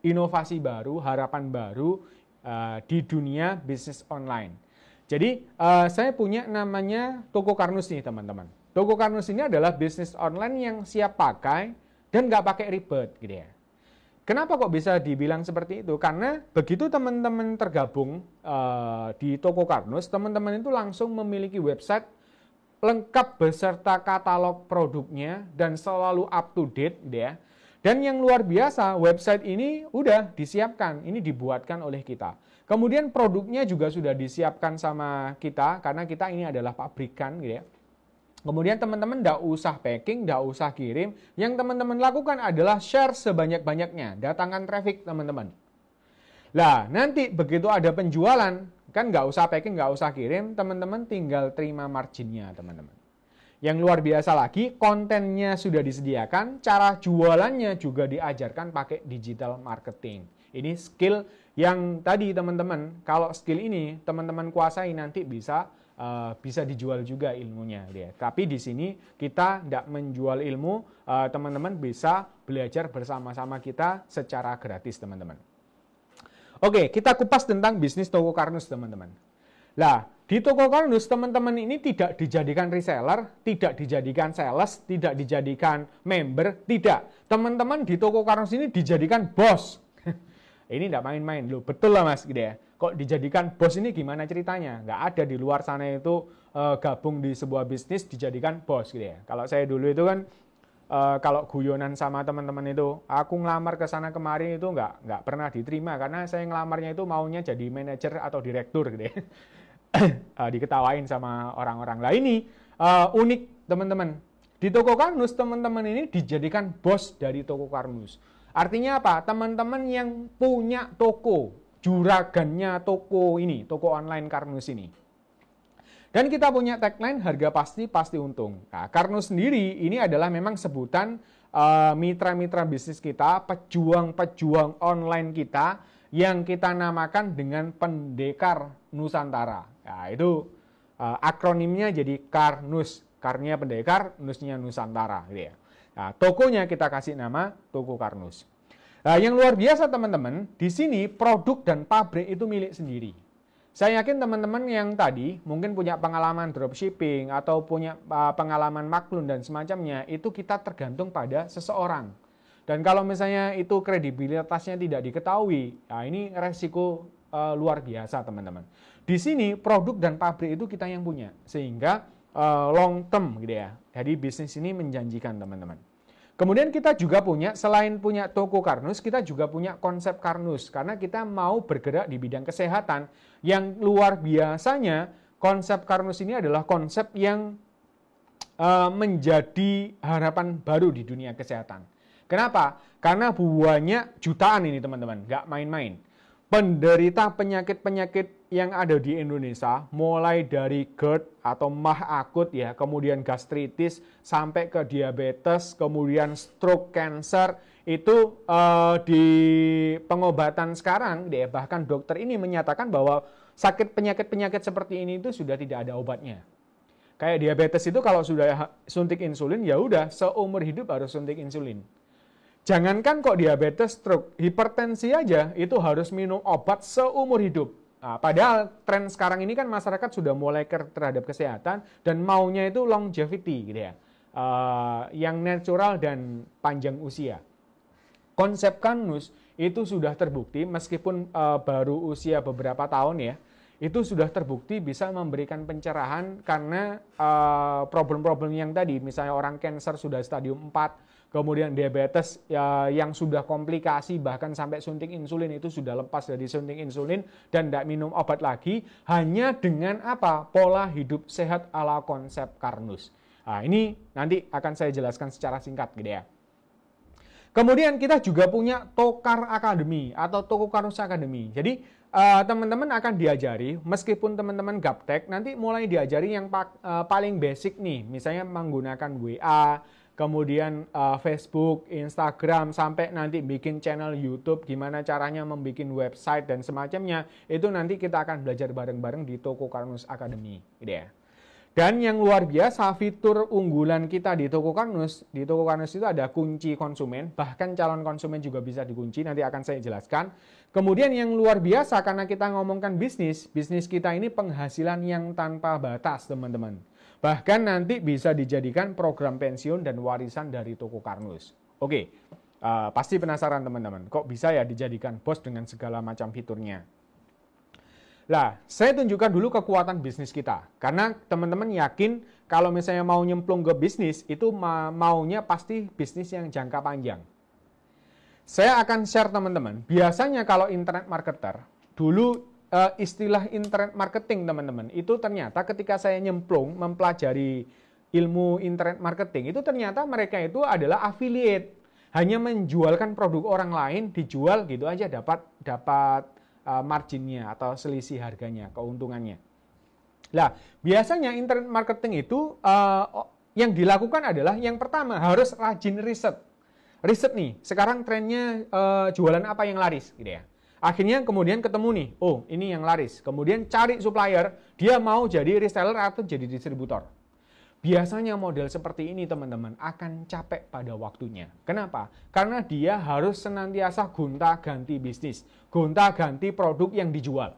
inovasi baru, harapan baru di dunia bisnis online. Jadi, saya punya namanya Toko Karnus nih, teman-teman. Toko Karnus ini adalah bisnis online yang siap pakai dan nggak pakai ribet, gitu ya. Kenapa kok bisa dibilang seperti itu? Karena begitu teman-teman tergabung di Toko Karnus, teman-teman itu langsung memiliki website lengkap beserta katalog produknya dan selalu up to date, gitu ya. Dan yang luar biasa, website ini udah disiapkan, ini dibuatkan oleh kita. Kemudian produknya juga sudah disiapkan sama kita, karena kita ini adalah pabrikan, gitu ya. Kemudian teman-teman tidak usah packing, tidak usah kirim. Yang teman-teman lakukan adalah share sebanyak-banyaknya. Datangkan traffic teman-teman. Nah, nanti begitu ada penjualan, Kan nggak usah packing, nggak usah kirim, teman-teman tinggal terima marginnya, teman-teman. Yang luar biasa lagi, kontennya sudah disediakan, cara jualannya juga diajarkan pakai digital marketing. Ini skill yang tadi teman-teman, kalau skill ini teman-teman kuasai nanti bisa dijual juga ilmunya. Ya. Tapi di sini kita tidak menjual ilmu, teman-teman bisa belajar bersama-sama kita secara gratis, teman-teman. Oke, kita kupas tentang bisnis toko Karnus, teman-teman. Nah, di toko Karnus, teman-teman ini tidak dijadikan reseller, tidak dijadikan sales, tidak dijadikan member, tidak. Teman-teman di toko Karnus ini dijadikan bos. Ini tidak main-main, loh. Betul lah mas, gitu ya. Kok dijadikan bos ini gimana ceritanya? Nggak ada di luar sana itu gabung di sebuah bisnis dijadikan bos, gitu ya. Kalau saya dulu itu kan, kalau guyonan sama teman-teman itu, aku ngelamar ke sana kemarin itu nggak pernah diterima karena saya ngelamarnya itu maunya jadi manajer atau direktur gitu ya. Diketawain sama orang-orang. Lah ini unik teman-teman. Di toko Karnus teman-teman ini dijadikan bos dari toko Karnus. Artinya apa? Teman-teman yang punya toko, juragannya toko ini, toko online Karnus ini. Dan kita punya tagline harga pasti, pasti untung. Nah, Karnus sendiri ini adalah memang sebutan mitra-mitra bisnis kita, pejuang-pejuang online kita yang kita namakan dengan Pendekar Nusantara. Nah, itu akronimnya jadi Karnus. Karnya pendekar, nusnya Nusantara. Gitu ya. Nah, tokonya kita kasih nama Toko Karnus. Nah, yang luar biasa teman-teman, di sini produk dan pabrik itu milik sendiri. Saya yakin teman-teman yang tadi mungkin punya pengalaman dropshipping atau punya pengalaman maklun dan semacamnya, itu kita tergantung pada seseorang. Dan kalau misalnya itu kredibilitasnya tidak diketahui, nah ini resiko luar biasa teman-teman. Di sini produk dan pabrik itu kita yang punya, sehingga long term gitu ya. Jadi bisnis ini menjanjikan teman-teman. Kemudian kita juga punya, selain punya toko Karnus, kita juga punya konsep Karnus. Karena kita mau bergerak di bidang kesehatan. Yang luar biasanya, konsep Karnus ini adalah konsep yang menjadi harapan baru di dunia kesehatan. Kenapa? Karena buahnya jutaan ini teman-teman, nggak main-main. Penderita penyakit-penyakit yang ada di Indonesia, mulai dari GERD atau MAH akut ya, kemudian gastritis, sampai ke diabetes, kemudian stroke, cancer, itu di pengobatan sekarang, ya, bahkan dokter ini menyatakan bahwa sakit penyakit-penyakit seperti ini itu sudah tidak ada obatnya. Kayak diabetes itu kalau sudah suntik insulin, ya udah seumur hidup harus suntik insulin. Jangankan kok diabetes, stroke, hipertensi aja itu harus minum obat seumur hidup. Nah, padahal tren sekarang ini kan masyarakat sudah mulai terhadap kesehatan dan maunya itu longevity gitu ya. Yang natural dan panjang usia. Konsep Karnus itu sudah terbukti meskipun baru usia beberapa tahun ya. Itu sudah terbukti bisa memberikan pencerahan karena problem-problem yang tadi, misalnya orang cancer sudah stadium 4, kemudian diabetes yang sudah komplikasi bahkan sampai suntik insulin itu sudah lepas dari suntik insulin dan tidak minum obat lagi hanya dengan apa? Pola hidup sehat ala konsep Karnus. Nah, ini nanti akan saya jelaskan secara singkat gitu ya. Kemudian kita juga punya Tokar Academy atau Toko Karnus Academy. Jadi teman-teman akan diajari, meskipun teman-teman gaptek, nanti mulai diajari yang paling basic nih. Misalnya menggunakan WA, kemudian Facebook, Instagram, sampai nanti bikin channel YouTube, gimana caranya membuat website dan semacamnya. Itu nanti kita akan belajar bareng-bareng di Toko Karnus Academy. Gitu ya. Dan yang luar biasa, fitur unggulan kita di Toko Karnus itu ada kunci konsumen, bahkan calon konsumen juga bisa dikunci, nanti akan saya jelaskan. Kemudian yang luar biasa, karena kita ngomongkan bisnis kita ini penghasilan yang tanpa batas, teman-teman. Bahkan nanti bisa dijadikan program pensiun dan warisan dari Toko Karnus. Oke, pasti penasaran teman-teman, kok bisa ya dijadikan bos dengan segala macam fiturnya. Nah, saya tunjukkan dulu kekuatan bisnis kita. Karena teman-teman yakin kalau misalnya mau nyemplung ke bisnis, itu maunya pasti bisnis yang jangka panjang. Saya akan share teman-teman. Biasanya kalau internet marketer, dulu istilah internet marketing teman-teman, itu ternyata ketika saya nyemplung mempelajari ilmu internet marketing, itu ternyata mereka itu adalah affiliate. Hanya menjualkan produk orang lain, dijual gitu aja dapat marginnya atau selisih harganya, keuntungannya. Nah, biasanya internet marketing itu yang dilakukan adalah yang pertama harus rajin riset. Riset nih, sekarang trennya jualan apa yang laris gitu ya. Akhirnya kemudian ketemu nih, oh ini yang laris. Kemudian cari supplier, dia mau jadi reseller atau jadi distributor. Biasanya model seperti ini teman-teman akan capek pada waktunya. Kenapa? Karena dia harus senantiasa gonta-ganti bisnis, gonta-ganti produk yang dijual.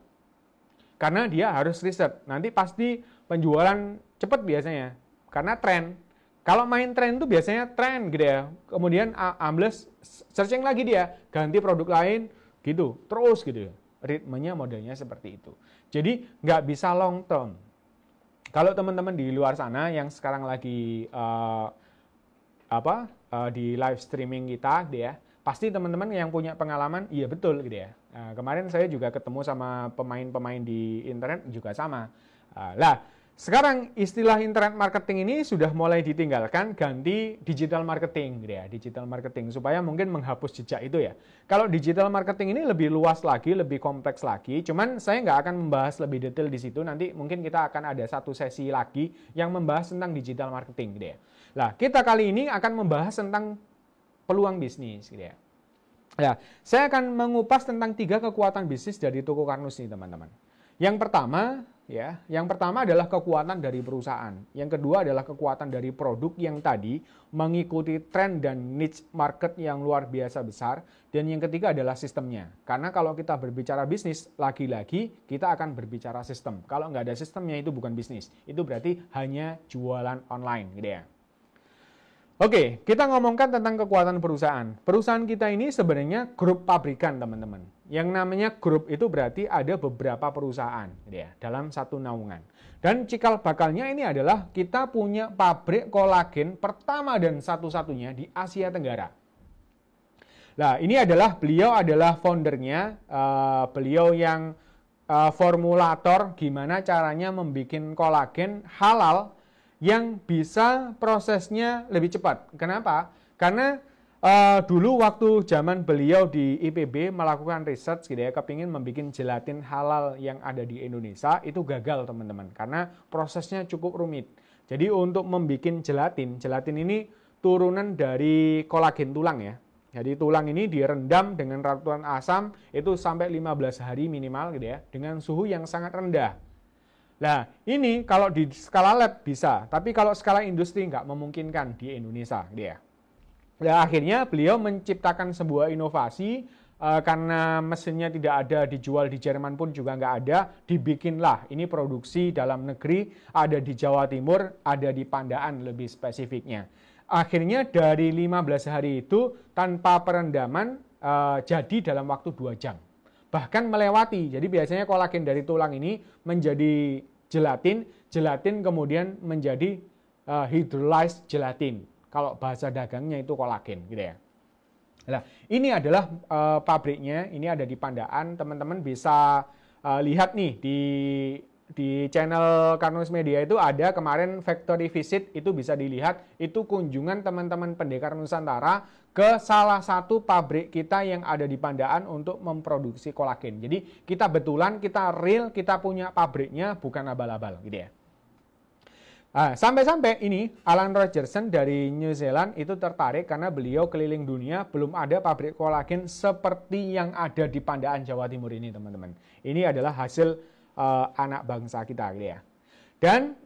Karena dia harus riset. Nanti pasti penjualan cepat biasanya. Karena tren. Kalau main tren itu biasanya tren gitu ya. Kemudian ambles searching lagi dia, ganti produk lain gitu. Terus gitu ya. Ritmenya modelnya seperti itu. Jadi nggak bisa long term. Kalau teman-teman di luar sana yang sekarang lagi di live streaming kita gitu ya, pasti teman-teman yang punya pengalaman, iya betul gitu ya. Kemarin saya juga ketemu sama pemain-pemain di internet juga sama. Sekarang istilah internet marketing ini sudah mulai ditinggalkan, ganti digital marketing gitu ya, digital marketing supaya mungkin menghapus jejak itu ya. Kalau digital marketing ini lebih luas lagi, lebih kompleks lagi, cuman saya nggak akan membahas lebih detail di situ, nanti mungkin kita akan ada satu sesi lagi yang membahas tentang digital marketing gitu ya. Nah, kita kali ini akan membahas tentang peluang bisnis gitu ya. Ya, saya akan mengupas tentang 3 kekuatan bisnis dari toko Karnus nih teman-teman. Yang pertama adalah kekuatan dari perusahaan. Yang kedua adalah kekuatan dari produk yang tadi mengikuti tren dan niche market yang luar biasa besar. Dan yang ketiga adalah sistemnya. Karena kalau kita berbicara bisnis, lagi-lagi kita akan berbicara sistem. Kalau nggak ada sistemnya itu bukan bisnis. Itu berarti hanya jualan online gitu ya. Oke, kita ngomongkan tentang kekuatan perusahaan. Perusahaan kita ini sebenarnya grup pabrikan, teman-teman. Yang namanya grup itu berarti ada beberapa perusahaan gitu ya, dalam satu naungan. Dan cikal bakalnya ini adalah kita punya pabrik kolagen pertama dan satu-satunya di Asia Tenggara. Nah, ini adalah beliau adalah foundernya, beliau yang formulator gimana caranya membuat kolagen halal yang bisa prosesnya lebih cepat. Kenapa? Karena dulu waktu zaman beliau di IPB melakukan riset gitu ya, kepingin membuat gelatin halal yang ada di Indonesia, itu gagal teman-teman. Karena prosesnya cukup rumit. Jadi untuk membuat gelatin ini turunan dari kolagen tulang ya. Jadi tulang ini direndam dengan ratusan asam, itu sampai 15 hari minimal gitu ya, dengan suhu yang sangat rendah. Nah, ini kalau di skala lab bisa, tapi kalau skala industri nggak memungkinkan di Indonesia, gitu ya. Nah, akhirnya beliau menciptakan sebuah inovasi, karena mesinnya tidak ada, dijual di Jerman pun juga nggak ada, dibikinlah ini produksi dalam negeri, ada di Jawa Timur, ada di Pandaan lebih spesifiknya. Akhirnya dari 15 hari itu tanpa perendaman jadi dalam waktu 2 jam. Bahkan melewati, jadi biasanya kolagen dari tulang ini menjadi gelatin kemudian menjadi hydrolyzed gelatin. Kalau bahasa dagangnya itu kolagen gitu ya. Nah, ini adalah pabriknya, ini ada di Pandaan. Teman-teman bisa lihat nih di channel Karnus Media itu ada kemarin factory visit, itu bisa dilihat, itu kunjungan teman-teman Pendekar Nusantara ke salah satu pabrik kita yang ada di Pandaan untuk memproduksi kolagen. Jadi kita betulan, kita real, kita punya pabriknya, bukan abal-abal gitu ya. Nah, sampai-sampai ini Alan Rogerson dari New Zealand itu tertarik karena beliau keliling dunia, belum ada pabrik kolagen seperti yang ada di Pandaan, Jawa Timur ini teman-teman. Ini adalah hasil anak bangsa kita gitu ya. Dan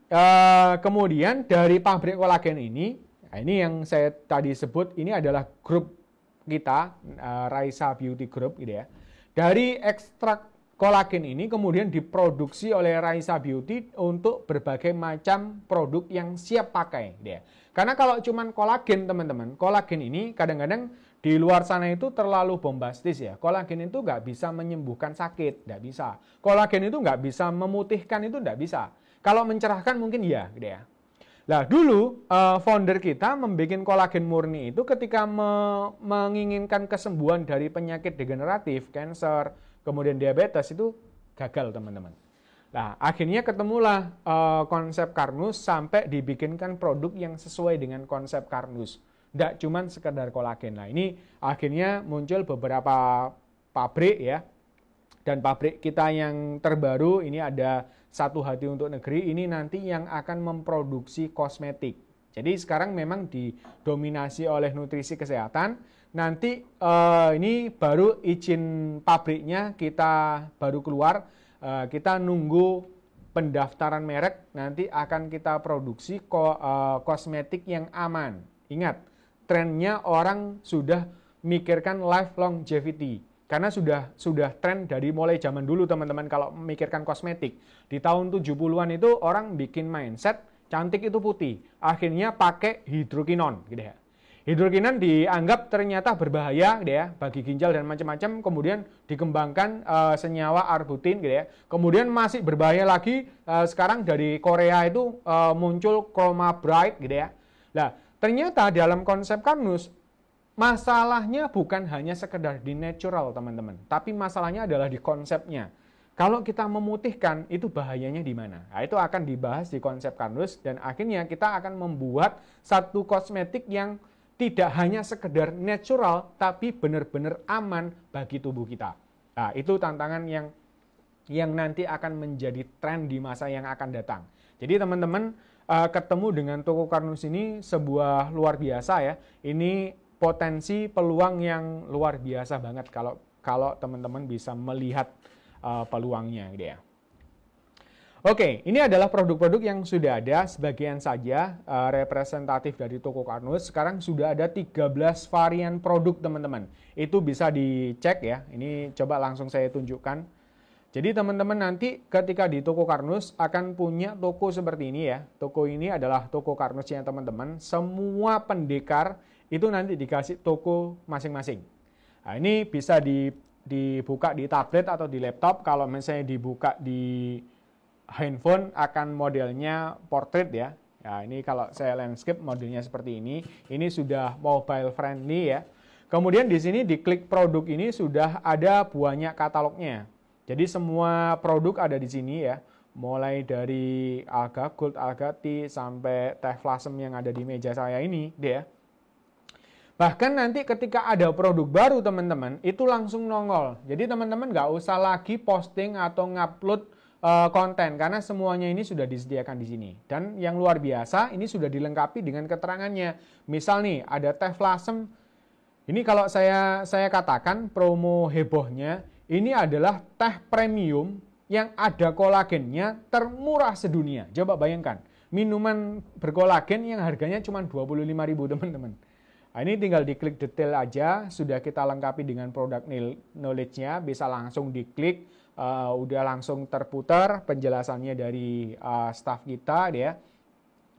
kemudian dari pabrik kolagen ini, nah ini yang saya tadi sebut, ini adalah grup kita, Raisa Beauty Group gitu ya. Dari ekstrak kolagen ini kemudian diproduksi oleh Raisa Beauty untuk berbagai macam produk yang siap pakai gitu ya. Karena kalau cuman kolagen teman-teman, kolagen ini kadang-kadang di luar sana itu terlalu bombastis ya. Kolagen itu nggak bisa menyembuhkan sakit, nggak bisa. Kolagen itu nggak bisa memutihkan, itu nggak bisa. Kalau mencerahkan mungkin ya, gitu ya. Nah dulu founder kita membuat kolagen murni itu ketika menginginkan kesembuhan dari penyakit degeneratif, kanker, kemudian diabetes itu gagal teman-teman. Nah akhirnya ketemulah konsep Karnus sampai dibikinkan produk yang sesuai dengan konsep Karnus. Tidak cuma sekedar kolagen. Nah ini akhirnya muncul beberapa pabrik ya. Dan pabrik kita yang terbaru ini ada Satu Hati Untuk Negeri, ini nanti yang akan memproduksi kosmetik. Jadi sekarang memang didominasi oleh nutrisi kesehatan. Nanti ini baru izin pabriknya kita baru keluar. Kita nunggu pendaftaran merek, nanti akan kita produksi kosmetik yang aman. Ingat, trennya orang sudah mikirkan life longevity. Karena sudah tren dari mulai zaman dulu teman-teman kalau memikirkan kosmetik. Di tahun 70-an itu orang bikin mindset cantik itu putih. Akhirnya pakai hidrokinon gitu ya. Hidrokinon dianggap ternyata berbahaya gitu ya bagi ginjal dan macam-macam, kemudian dikembangkan senyawa arbutin gitu ya. Kemudian masih berbahaya lagi sekarang dari Korea itu muncul Chroma Bright gitu ya. Nah, ternyata dalam konsep Karnus masalahnya bukan hanya sekedar di natural, teman-teman. Tapi masalahnya adalah di konsepnya. Kalau kita memutihkan, itu bahayanya di mana? Nah, itu akan dibahas di konsep Karnus, dan akhirnya kita akan membuat satu kosmetik yang tidak hanya sekedar natural, tapi benar-benar aman bagi tubuh kita. Nah, itu tantangan yang nanti akan menjadi tren di masa yang akan datang. Jadi teman-teman ketemu dengan toko Karnus ini sebuah luar biasa ya. Ini potensi peluang yang luar biasa banget kalau teman-teman bisa melihat peluangnya gitu ya. Oke, ini adalah produk-produk yang sudah ada, sebagian saja representatif dari toko Karnus. Sekarang sudah ada 13 varian produk teman-teman. Itu bisa dicek ya. Ini coba langsung saya tunjukkan. Jadi teman-teman nanti ketika di toko Karnus akan punya toko seperti ini ya. Toko ini adalah toko Karnusnya teman-teman. Semua pendekar itu nanti dikasih toko masing-masing. Nah, ini bisa dibuka di tablet atau di laptop. Kalau misalnya dibuka di handphone akan modelnya portrait ya. Nah, ini kalau saya landscape modelnya seperti ini. Ini sudah mobile friendly ya. Kemudian di sini diklik produk ini sudah ada banyak katalognya. Jadi semua produk ada di sini ya. Mulai dari Alga Gold, Alga Tea sampai teh Flasem yang ada di meja saya ini, dia. Bahkan nanti ketika ada produk baru teman-teman, itu langsung nongol. Jadi teman-teman nggak usah lagi posting atau ngupload konten, karena semuanya ini sudah disediakan di sini. Dan yang luar biasa, ini sudah dilengkapi dengan keterangannya. Misal nih, ada teh Flasem. Ini kalau saya katakan promo hebohnya, ini adalah teh premium yang ada kolagennya termurah sedunia. Coba bayangkan, minuman berkolagen yang harganya cuma 25.000 teman-teman. Nah, ini tinggal diklik detail aja, sudah kita lengkapi dengan produk knowledge-nya, bisa langsung diklik, udah langsung terputar penjelasannya dari staff kita ya.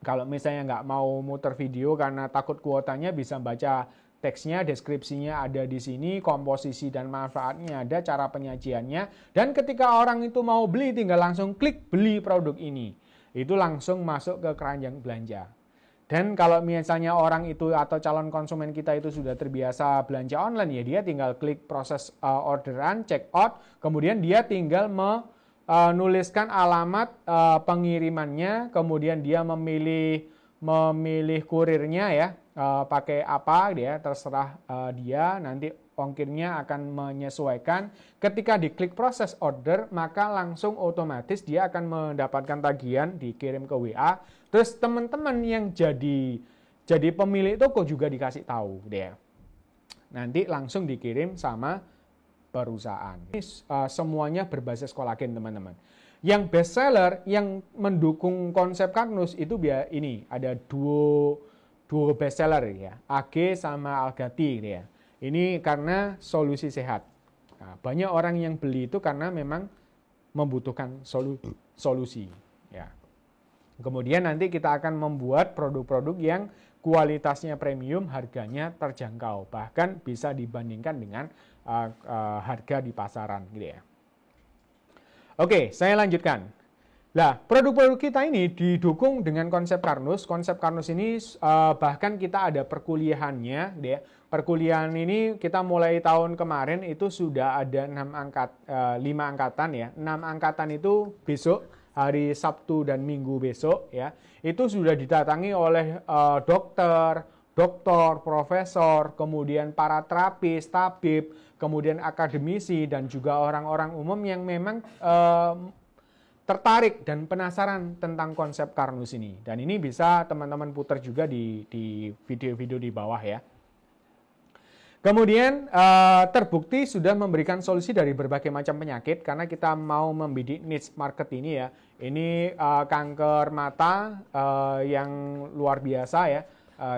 Kalau misalnya nggak mau muter video karena takut kuotanya, bisa baca teksnya, deskripsinya ada di sini, komposisi dan manfaatnya ada, cara penyajiannya, dan ketika orang itu mau beli tinggal langsung klik beli produk ini. Itu langsung masuk ke keranjang belanja. Dan kalau misalnya orang itu atau calon konsumen kita itu sudah terbiasa belanja online, ya dia tinggal klik proses orderan, check out, kemudian dia tinggal menuliskan alamat pengirimannya, kemudian dia memilih kurirnya ya, pakai apa dia terserah dia, nanti ongkirnya akan menyesuaikan. Ketika diklik proses order, maka langsung otomatis dia akan mendapatkan tagihan dikirim ke WA. Terus teman-teman yang jadi pemilik toko juga dikasih tahu dia. Nanti langsung dikirim sama perusahaan. Ini semuanya berbasis kolagen teman-teman. Yang best seller yang mendukung konsep Karnus itu ini ada duo best seller ya, AG sama Alga Tea ya. Ini karena solusi sehat. Nah, banyak orang yang beli itu karena memang membutuhkan solusi. Ya. Kemudian nanti kita akan membuat produk-produk yang kualitasnya premium, harganya terjangkau. Bahkan bisa dibandingkan dengan harga di pasaran. Gitu ya. Oke, saya lanjutkan. Nah, produk-produk kita ini didukung dengan konsep Karnus. Konsep Karnus ini bahkan kita ada perkuliahannya. Gitu ya. Perkuliahan ini kita mulai tahun kemarin itu sudah ada 5 angkatan ya. 6 angkatan itu besok, hari Sabtu dan Minggu besok ya. Itu sudah didatangi oleh dokter, doktor, profesor, kemudian para terapis, tabib, kemudian akademisi, dan juga orang-orang umum yang memang tertarik dan penasaran tentang konsep Karnus ini. Dan ini bisa teman-teman putar juga di video-video di bawah ya. Kemudian terbukti sudah memberikan solusi dari berbagai macam penyakit karena kita mau membidik niche market ini ya. Ini kanker mata yang luar biasa ya.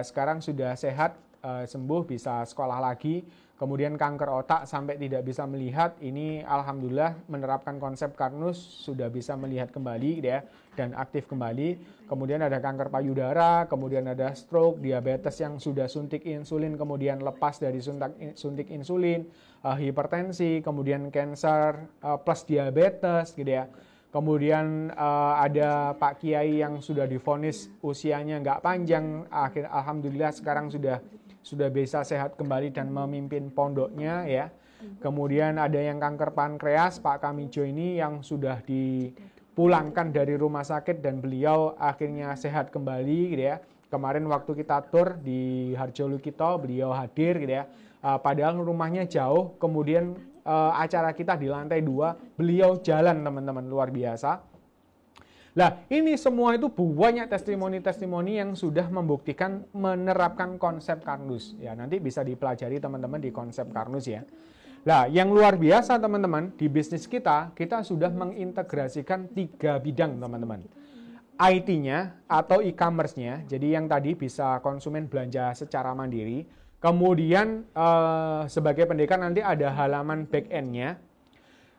Sekarang sudah sehat, sembuh, bisa sekolah lagi. Kemudian kanker otak sampai tidak bisa melihat, ini alhamdulillah menerapkan konsep Karnus sudah bisa melihat kembali ya, dan aktif kembali. Kemudian ada kanker payudara, kemudian ada stroke, diabetes yang sudah suntik insulin kemudian lepas dari suntik insulin, hipertensi, kemudian cancer plus diabetes gitu ya. Kemudian ada Pak Kiai yang sudah divonis usianya nggak panjang, alhamdulillah sekarang sudah bisa sehat kembali dan memimpin pondoknya ya. Kemudian ada yang kanker pankreas, Pak Kamijo ini yang sudah dipulangkan dari rumah sakit dan beliau akhirnya sehat kembali gitu ya. Kemarin waktu kita tur di Harjolukito beliau hadir gitu ya. Padahal rumahnya jauh, kemudian acara kita di lantai 2, beliau jalan teman-teman, luar biasa. Nah, ini semua itu banyak testimoni-testimoni yang sudah membuktikan menerapkan konsep Karnus. Ya, nanti bisa dipelajari teman-teman di konsep Karnus ya. Nah, yang luar biasa teman-teman, di bisnis kita sudah mengintegrasikan 3 bidang teman-teman. IT-nya atau e-commerce-nya, jadi yang tadi bisa konsumen belanja secara mandiri. Kemudian sebagai pendekar nanti ada halaman back-end-nya.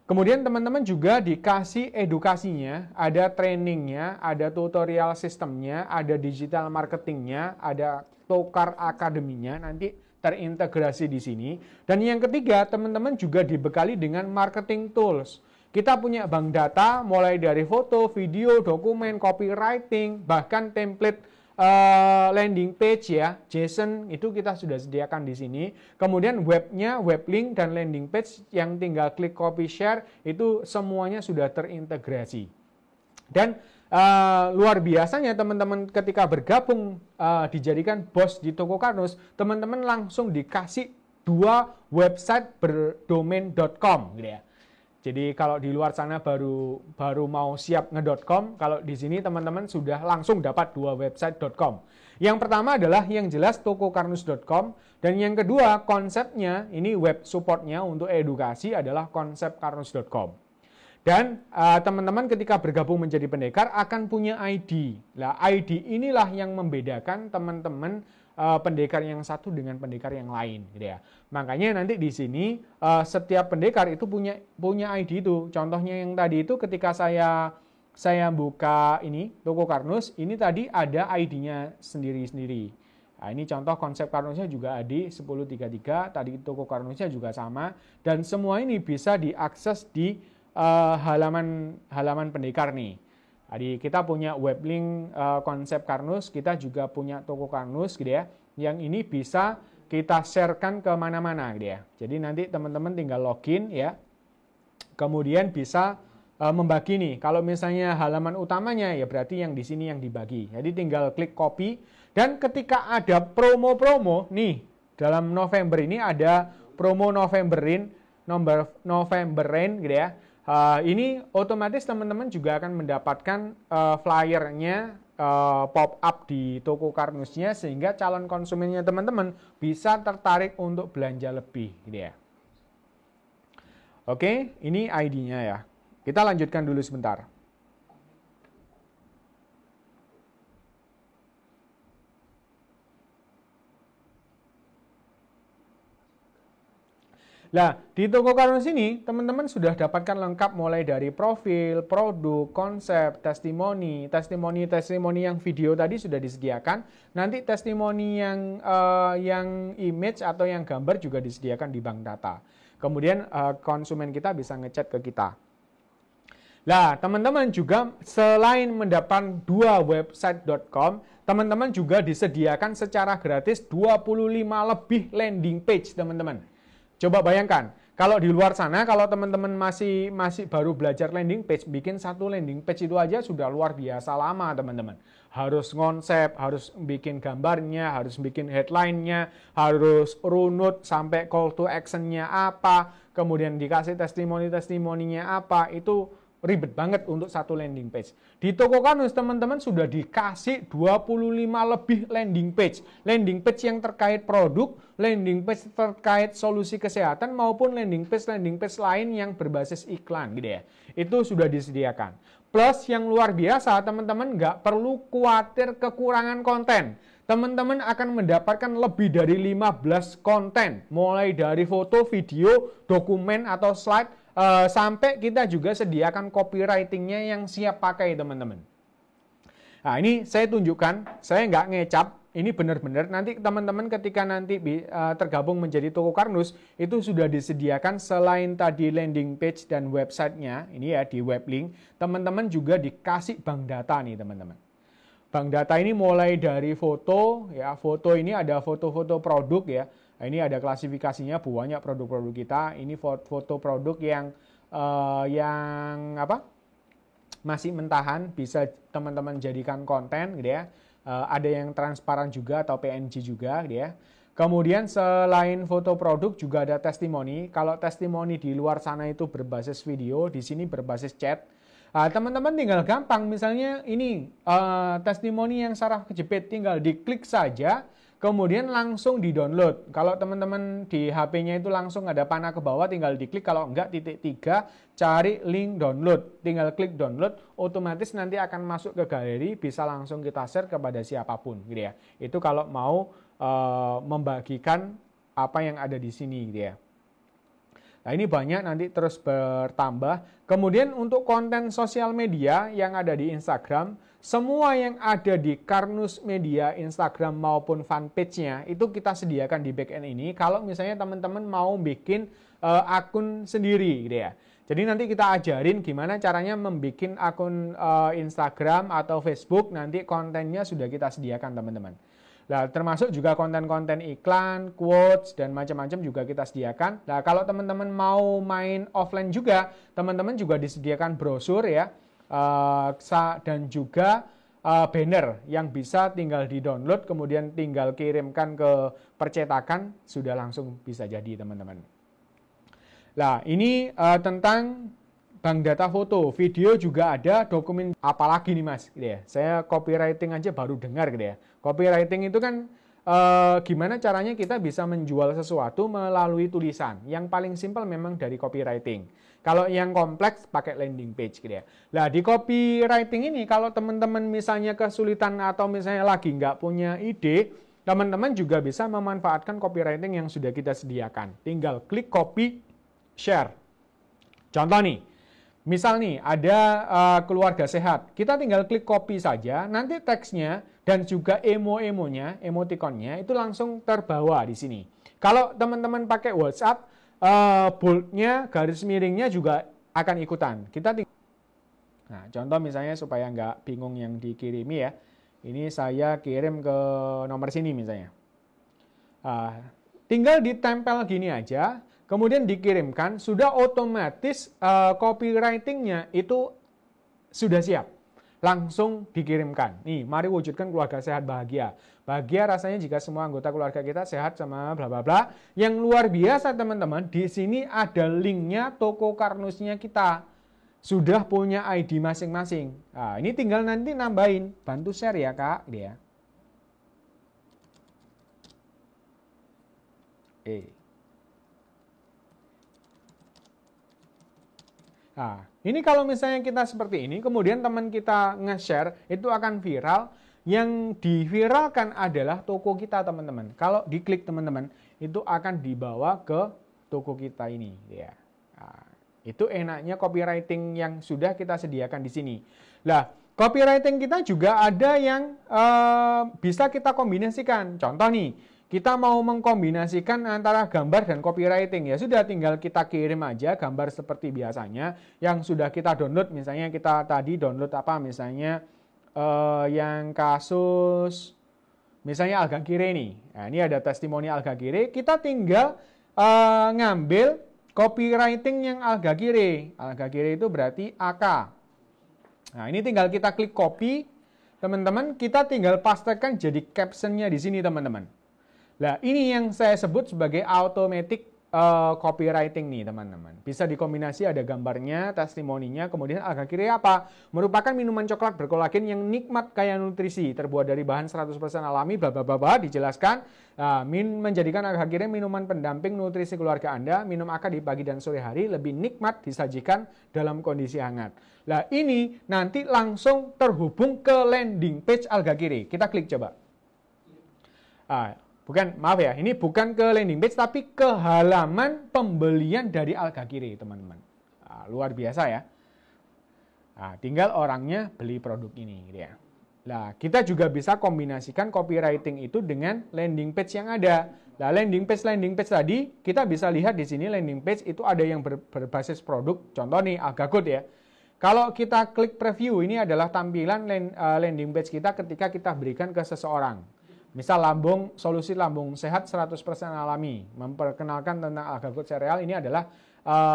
Kemudian teman-teman juga dikasih edukasinya, ada trainingnya, ada tutorial sistemnya, ada digital marketingnya, ada Tokar akademinya, nanti terintegrasi di sini. Dan yang ketiga, teman-teman juga dibekali dengan marketing tools. Kita punya bank data mulai dari foto, video, dokumen, copywriting, bahkan template landing page ya, JSON itu kita sudah sediakan di sini. Kemudian webnya, web link dan landing page yang tinggal klik copy share itu semuanya sudah terintegrasi. Dan luar biasanya teman-teman ketika bergabung dijadikan bos di Toko Karnus, teman-teman langsung dikasih 2 website berdomain.com gitu ya. Jadi kalau di luar sana baru mau siap nge.com, kalau di sini teman-teman sudah langsung dapat 2 website.com. Yang pertama adalah yang jelas tokokarnus.com, dan yang kedua konsepnya, ini web supportnya untuk edukasi adalah konsepkarnus.com. Dan teman-teman ketika bergabung menjadi pendekar akan punya ID. Nah, ID inilah yang membedakan teman-teman pendekar yang satu dengan pendekar yang lain gitu ya. Makanya nanti di sini setiap pendekar itu punya ID itu. Contohnya yang tadi itu ketika saya buka ini Toko Karnus, ini tadi ada ID-nya sendiri-sendiri. Nah, ini contoh konsep Karnusnya juga ada 1033, tadi Toko Karnusnya juga sama, dan semua ini bisa diakses di halaman pendekar nih. Jadi kita punya web link konsep Karnus, kita juga punya Toko Karnus gitu ya. Yang ini bisa kita sharekan ke mana-mana gitu ya. Jadi nanti teman-teman tinggal login ya. Kemudian bisa membagi nih. Kalau misalnya halaman utamanya ya berarti yang di sini yang dibagi. Jadi tinggal klik copy, dan ketika ada promo-promo nih dalam November ini ada promo Novemberin gitu ya. Ini otomatis teman-teman juga akan mendapatkan flyernya pop up di Toko Karnusnya, sehingga calon konsumennya teman-teman bisa tertarik untuk belanja lebih gitu ya. Oke, ini ID-nya ya. Kita lanjutkan dulu sebentar. Nah, di Toko Karnus ini, teman-teman sudah dapatkan lengkap mulai dari profil, produk, konsep, testimoni yang video tadi sudah disediakan. Nanti testimoni yang image atau yang gambar juga disediakan di bank data. Kemudian konsumen kita bisa ngechat ke kita. Nah, teman-teman juga selain mendapat 2 website.com, teman-teman juga disediakan secara gratis 25 lebih landing page, teman-teman. Coba bayangkan, kalau di luar sana, kalau teman-teman masih baru belajar landing page, bikin 1 landing page itu aja sudah luar biasa lama, teman-teman. harus konsep, harus bikin gambarnya, harus bikin headline-nya, harus runut sampai call to action-nya apa, kemudian dikasih testimoni-testimoninya apa, itu ribet banget untuk satu landing page. Di Toko Karnus teman-teman sudah dikasih 25 lebih landing page. Landing page yang terkait produk, landing page terkait solusi kesehatan, maupun landing page lain yang berbasis iklan gitu ya. Itu sudah disediakan. Plus yang luar biasa, teman-teman nggak perlu khawatir kekurangan konten. Teman-teman akan mendapatkan lebih dari 15 konten. Mulai dari foto, video, dokumen, atau slide, sampai kita juga sediakan copywriting-nya yang siap pakai teman-teman. Nah ini saya tunjukkan, saya nggak ngecap, ini benar-benar nanti teman-teman ketika nanti tergabung menjadi Toko Karnus, itu sudah disediakan selain tadi landing page dan websitenya, ini ya di web link, teman-teman juga dikasih bank data nih teman-teman. Bank data ini mulai dari foto, ya foto ini ada foto-foto produk ya. Nah, ini ada klasifikasinya banyak produk-produk kita. Ini foto produk yang masih mentahan, bisa teman-teman jadikan konten gitu ya. Ada yang transparan juga atau PNG juga gitu ya. Kemudian selain foto produk juga ada testimoni. Kalau testimoni di luar sana itu berbasis video, di sini berbasis chat. Teman-teman tinggal gampang, misalnya ini testimoni yang saraf kejepit, tinggal diklik saja. Kemudian langsung di-download. Kalau teman-teman di HP-nya itu langsung ada panah ke bawah, tinggal diklik. Kalau enggak, titik 3, cari link download. Tinggal klik download, otomatis nanti akan masuk ke galeri, bisa langsung kita share kepada siapapun. Gitu ya. Itu kalau mau membagikan apa yang ada di sini. Gitu ya. Nah ini banyak nanti terus bertambah. Kemudian untuk konten sosial media yang ada di Instagram, semua yang ada di Karnus Media Instagram maupun fanpage-nya itu kita sediakan di backend ini. Kalau misalnya teman-teman mau bikin akun sendiri gitu ya. Jadi nanti kita ajarin gimana caranya membuat akun Instagram atau Facebook, nanti kontennya sudah kita sediakan teman-teman. Nah, termasuk juga konten-konten iklan, quotes, dan macam-macam juga kita sediakan. Nah, kalau teman-teman mau main offline juga, teman-teman juga disediakan brosur ya, dan juga banner yang bisa tinggal di-download, kemudian tinggal kirimkan ke percetakan, sudah langsung bisa jadi teman-teman. Nah, ini tentang bank data foto, video juga ada, dokumen apalagi nih mas, gitu ya. Saya copywriting aja baru dengar gitu ya. Copywriting itu kan gimana caranya kita bisa menjual sesuatu melalui tulisan. Yang paling simpel memang dari copywriting. Kalau yang kompleks pakai landing page gitu ya. Nah di copywriting ini kalau teman-teman misalnya kesulitan atau misalnya lagi nggak punya ide, teman-teman juga bisa memanfaatkan copywriting yang sudah kita sediakan. Tinggal klik copy, share. Contoh nih. Misal nih ada keluarga sehat, kita tinggal klik copy saja, nanti teksnya dan juga emo-emonya, emoticonnya itu langsung terbawa di sini. Kalau teman-teman pakai WhatsApp, boldnya, garis miringnya juga akan ikutan. Nah, contoh misalnya supaya nggak bingung yang dikirimi ya, ini saya kirim ke nomor sini misalnya. Tinggal ditempel gini aja. Kemudian dikirimkan, sudah otomatis copywriting-nya itu sudah siap. Langsung dikirimkan. Nih, mari wujudkan keluarga sehat bahagia. Bahagia rasanya jika semua anggota keluarga kita sehat sama bla bla bla. Yang luar biasa teman-teman, di sini ada linknya Toko Karnusnya kita. Sudah punya ID masing-masing. Nah, ini tinggal nanti nambahin. Bantu share ya kak. Dia. Nah, ini kalau misalnya kita seperti ini, kemudian teman kita nge-share, itu akan viral. Yang diviralkan adalah toko kita, teman-teman. Kalau diklik, teman-teman, itu akan dibawa ke toko kita ini. Ya. Nah, itu enaknya copywriting yang sudah kita sediakan di sini. Nah, copywriting kita juga ada yang bisa kita kombinasikan. Contoh nih, kita mau mengkombinasikan antara gambar dan copywriting, ya sudah tinggal kita kirim aja gambar seperti biasanya yang sudah kita download. Misalnya kita tadi download apa misalnya yang kasus misalnya Alga Kire nih. Nah, ini ada testimoni Alga Kire, kita tinggal ngambil copywriting yang Alga Kire. Alga Kire itu berarti AK. Nah, ini tinggal kita klik copy. teman-teman, kita tinggal pastekan jadi captionnya di sini, teman-teman. Nah, ini yang saya sebut sebagai automatic copywriting nih, teman-teman. Bisa dikombinasi, ada gambarnya, testimoninya, kemudian agak kiri apa? Merupakan minuman coklat berkolagen yang nikmat kaya nutrisi, terbuat dari bahan 100% alami, bla bla bla, dijelaskan. Menjadikan agak kiri minuman pendamping nutrisi keluarga Anda, minum AKA di pagi dan sore hari, lebih nikmat disajikan dalam kondisi hangat. Nah, ini nanti langsung terhubung ke landing page Alga Kiri. Kita klik coba. Bukan, maaf ya, ini bukan ke landing page, tapi ke halaman pembelian dari Alga Kiri, teman-teman. Luar biasa ya. Tinggal orangnya beli produk ini, gitu ya. Nah, kita juga bisa kombinasikan copywriting itu dengan landing page yang ada. Nah, landing page tadi, kita bisa lihat di sini landing page itu ada yang berbasis produk. Contoh nih, Alga Good ya. Kalau kita klik preview, ini adalah tampilan landing page kita ketika kita berikan ke seseorang. Misal solusi lambung sehat 100% alami, memperkenalkan tentang Alga Good Cereal. Ini adalah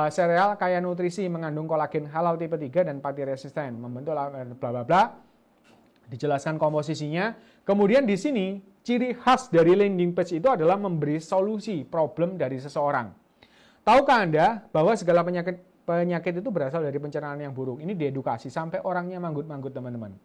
sereal kaya nutrisi, mengandung kolagen halal tipe 3 dan pati resisten, membentuk bla bla bla. Dijelaskan komposisinya. Kemudian di sini ciri khas dari landing page itu adalah memberi solusi problem dari seseorang. Tahukah Anda bahwa segala penyakit itu berasal dari pencernaan yang buruk? Ini diedukasi sampai orangnya manggut-manggut, teman-teman.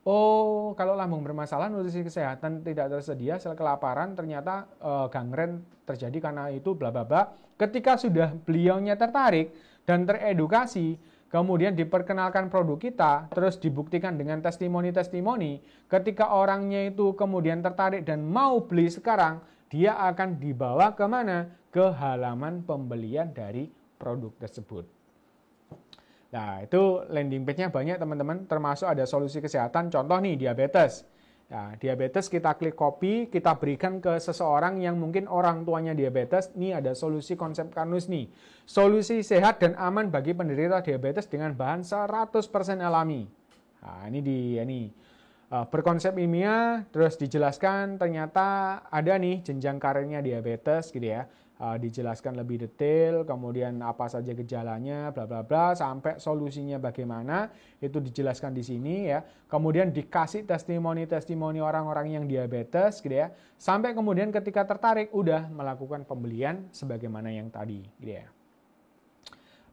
Oh, kalau lambung bermasalah, nutrisi kesehatan tidak tersedia, sel kelaparan, ternyata gangren terjadi karena itu, bla bla bla. Ketika sudah beliaunya tertarik dan teredukasi, kemudian diperkenalkan produk kita, terus dibuktikan dengan testimoni-testimoni, ketika orangnya itu kemudian tertarik dan mau beli sekarang, dia akan dibawa kemana? Ke halaman pembelian dari produk tersebut. Nah, itu landing page-nya banyak, teman-teman, termasuk ada solusi kesehatan, contoh nih, diabetes. Nah, diabetes kita klik copy, kita berikan ke seseorang yang mungkin orang tuanya diabetes. Ini ada solusi konsep Karnus nih. Solusi sehat dan aman bagi penderita diabetes dengan bahan 100% alami. Nah, ini berkonsep ilmiah, terus dijelaskan ternyata ada nih jenjang karirnya diabetes gitu ya. Dijelaskan lebih detail, kemudian apa saja gejalanya, bla bla bla, sampai solusinya bagaimana, itu dijelaskan di sini ya. Kemudian dikasih testimoni orang-orang yang diabetes gitu ya. Sampai kemudian ketika tertarik udah melakukan pembelian sebagaimana yang tadi gitu ya.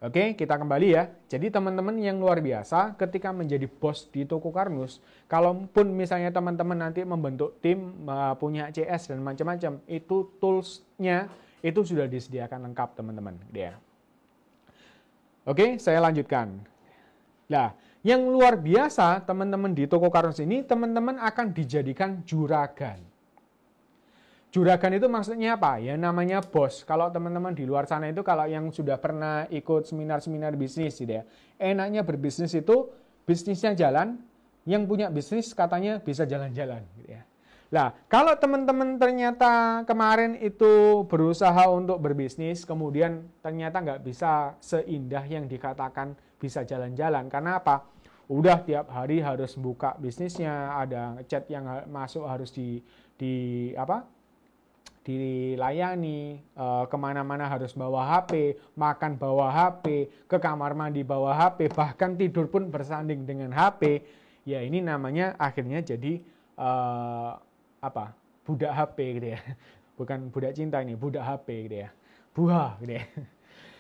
Oke, kita kembali ya. Jadi teman-teman yang luar biasa ketika menjadi bos di toko Karnus, kalaupun misalnya teman-teman nanti membentuk tim, punya CS dan macam-macam, itu tools-nya itu sudah disediakan lengkap, teman-teman. Ya. Oke, saya lanjutkan. Nah, yang luar biasa teman-teman di toko Karnus ini, teman-teman akan dijadikan juragan. Juragan itu maksudnya apa? Ya namanya bos. Kalau teman-teman di luar sana itu, kalau yang sudah pernah ikut seminar-seminar bisnis gitu ya, enaknya berbisnis itu bisnisnya jalan, yang punya bisnis katanya bisa jalan-jalan gitu ya. Nah, kalau teman-teman ternyata kemarin itu berusaha untuk berbisnis, kemudian ternyata nggak bisa seindah yang dikatakan bisa jalan-jalan. Karena apa? Udah tiap hari harus buka bisnisnya, ada chat yang masuk harus dilayani, kemana-mana harus bawa HP, makan bawa HP, ke kamar mandi bawa HP, bahkan tidur pun bersanding dengan HP. Ya ini namanya akhirnya jadi budak HP gitu ya. Bukan budak cinta ini, budak HP gitu ya. Buah gitu ya.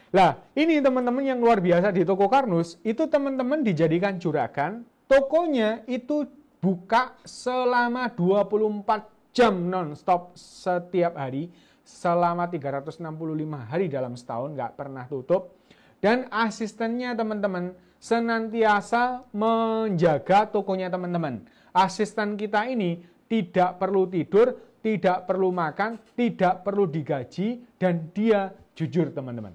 Nah, ini teman-teman yang luar biasa di toko Karnus, itu teman-teman dijadikan juragan, tokonya itu buka selama 24 jam non-stop setiap hari, selama 365 hari dalam setahun, nggak pernah tutup. Dan asistennya teman-teman senantiasa menjaga tokonya teman-teman. Asisten kita ini tidak perlu tidur, tidak perlu makan, tidak perlu digaji, dan dia jujur teman-teman.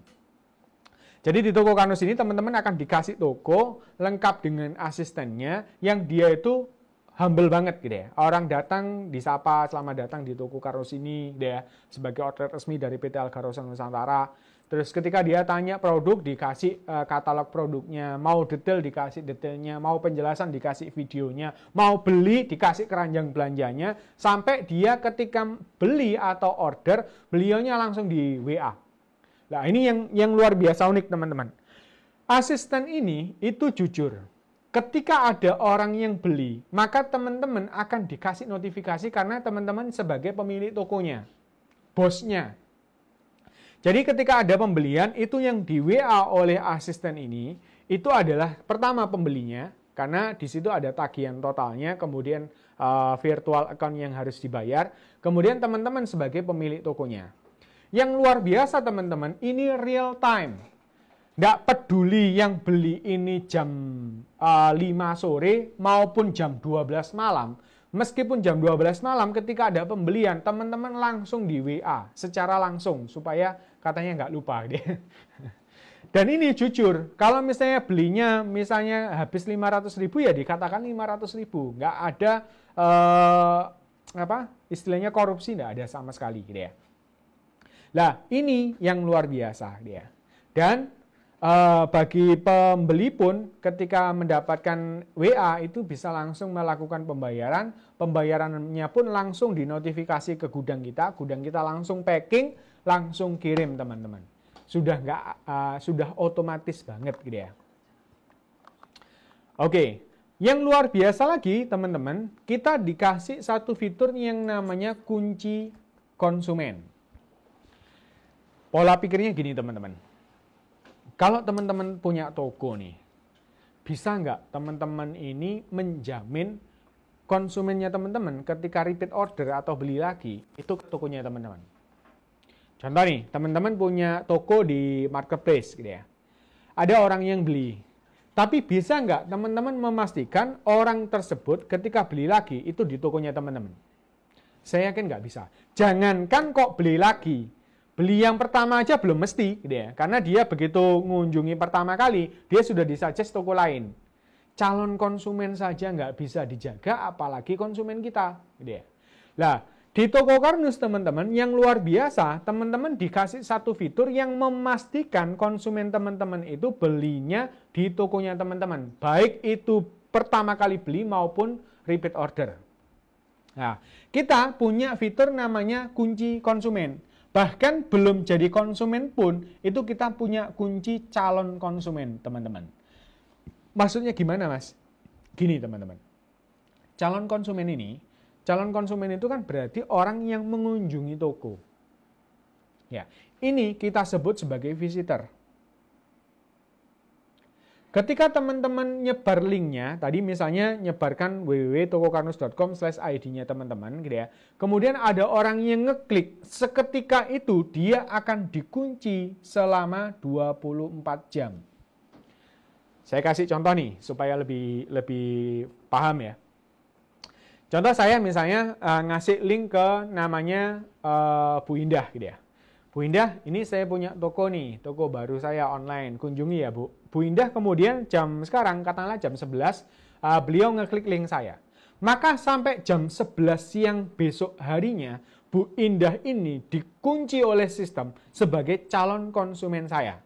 Jadi di toko Karnus ini teman-teman akan dikasih toko lengkap dengan asistennya yang dia itu humble banget gitu ya. Orang datang disapa, selamat datang di toko Karnus ini gitu ya, sebagai outlet resmi dari PT Alga Rosa Nusantara. Terus ketika dia tanya produk, dikasih katalog produknya, mau detail dikasih detailnya, mau penjelasan dikasih videonya, mau beli dikasih keranjang belanjanya, sampai dia ketika beli atau order, beliaunya langsung di WA. Nah ini yang luar biasa unik teman-teman. Asisten ini itu jujur. ketika ada orang yang beli, maka teman-teman akan dikasih notifikasi karena teman-teman sebagai pemilik tokonya, bosnya. Jadi ketika ada pembelian, itu yang di WA oleh asisten ini, itu adalah pertama pembelinya, karena di situ ada tagihan totalnya, kemudian virtual account yang harus dibayar, kemudian teman-teman sebagai pemilik tokonya. Yang luar biasa teman-teman, ini real time. Nggak peduli yang beli ini jam 5 sore maupun jam 12 malam. Meskipun jam 12 malam ketika ada pembelian, teman-teman langsung di WA secara langsung supaya katanya nggak lupa. Dan ini jujur, kalau misalnya belinya misalnya habis 500.000 ya dikatakan 500.000. Nggak ada istilahnya korupsi, nggak ada sama sekali gitu ya. Nah, ini yang luar biasa dia. Dan bagi pembeli pun ketika mendapatkan WA itu bisa langsung melakukan pembayaran. Pembayarannya pun langsung dinotifikasi ke gudang kita langsung packing, langsung kirim teman-teman. Sudah otomatis banget gitu ya. Oke, yang luar biasa lagi teman-teman, kita dikasih satu fitur yang namanya kunci konsumen. Pola pikirnya gini teman-teman. Kalau teman-teman punya toko nih, bisa nggak teman-teman ini menjamin konsumennya teman-teman ketika repeat order atau beli lagi, itu ke tokonya teman-teman. Contoh nih, teman-teman punya toko di marketplace gitu ya. Ada orang yang beli, tapi bisa nggak teman-teman memastikan orang tersebut ketika beli lagi itu di tokonya teman-teman? Saya yakin nggak bisa. Jangankan kok beli lagi, beli yang pertama aja belum mesti, gitu ya. Karena dia begitu mengunjungi pertama kali, dia sudah disuggest toko lain. Calon konsumen saja nggak bisa dijaga, apalagi konsumen kita, gitu ya. Nah, di toko Karnus teman-teman, yang luar biasa, teman-teman dikasih satu fitur yang memastikan konsumen teman-teman itu belinya di tokonya teman-teman. Baik itu pertama kali beli maupun repeat order. Nah, kita punya fitur namanya kunci konsumen. Bahkan belum jadi konsumen pun, itu kita punya kunci calon konsumen, teman-teman. Maksudnya gimana, Mas? Gini, teman-teman. Calon konsumen itu kan berarti orang yang mengunjungi toko. Ya, ini kita sebut sebagai visitor. Ketika teman-teman nyebar linknya, tadi misalnya nyebarkan www.tokokarnus.com/id-nya teman-teman, gitu ya. Kemudian ada orang yang ngeklik, seketika itu dia akan dikunci selama 24 jam. Saya kasih contoh nih, supaya lebih paham ya. Contoh saya misalnya ngasih link ke namanya Bu Indah, gitu ya. Bu Indah, ini saya punya toko nih, toko baru saya online, kunjungi ya Bu. Bu Indah kemudian sekarang katakanlah jam 11, beliau ngeklik link saya. Maka sampai jam 11 siang besok harinya, Bu Indah ini dikunci oleh sistem sebagai calon konsumen saya.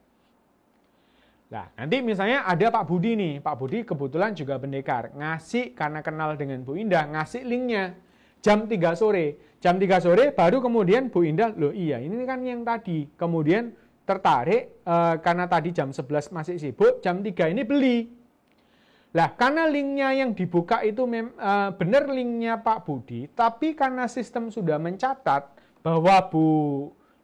Nah, nanti misalnya ada Pak Budi nih, Pak Budi kebetulan juga pendekar, ngasih karena kenal dengan Bu Indah, ngasih linknya. Jam 3 sore. Jam 3 sore baru kemudian Bu Indah, loh iya ini kan yang tadi. Kemudian tertarik karena tadi jam 11 masih sibuk, jam 3 ini beli. Lah karena linknya yang dibuka itu benar linknya Pak Budi, tapi karena sistem sudah mencatat bahwa Bu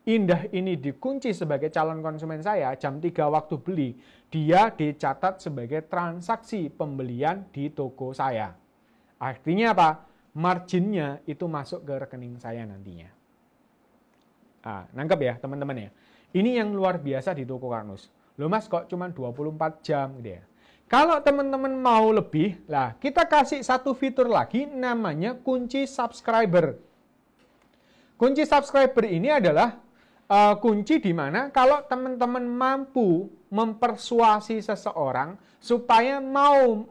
Indah ini dikunci sebagai calon konsumen saya, jam 3 waktu beli, dia dicatat sebagai transaksi pembelian di toko saya. Artinya apa? Marginnya itu masuk ke rekening saya nantinya. Nangkep ya teman-teman ya. Ini yang luar biasa di toko Karnus. Loh Mas kok cuma 24 jam gitu ya. Kalau teman-teman mau lebih, lah kita kasih satu fitur lagi namanya kunci subscriber. Kunci subscriber ini adalah kunci di mana kalau teman-teman mampu mempersuasi seseorang supaya mau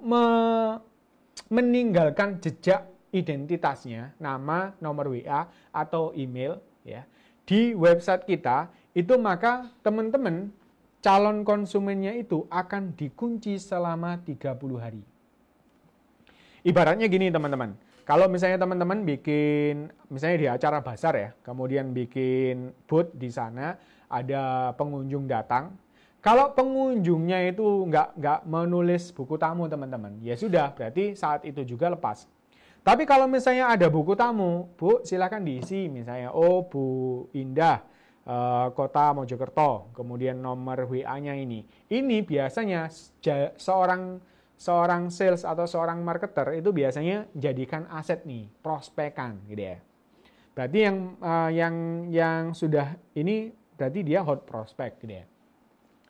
meninggalkan jejak identitasnya, nama, nomor WA, atau email ya di website kita, itu maka teman-teman calon konsumennya itu akan dikunci selama 30 hari. Ibaratnya gini teman-teman, kalau misalnya teman-teman bikin, misalnya di acara bazar ya, kemudian bikin booth di sana, ada pengunjung datang, Kalau pengunjungnya itu nggak menulis buku tamu teman-teman, ya sudah, berarti saat itu juga lepas. Tapi kalau misalnya ada buku tamu, Bu, silakan diisi misalnya, oh Bu Indah, Kota Mojokerto, kemudian nomor WA-nya ini. Ini biasanya seorang sales atau seorang marketer itu biasanya jadikan aset nih, prospekan gitu ya. Berarti yang sudah ini berarti dia hot prospect gitu ya.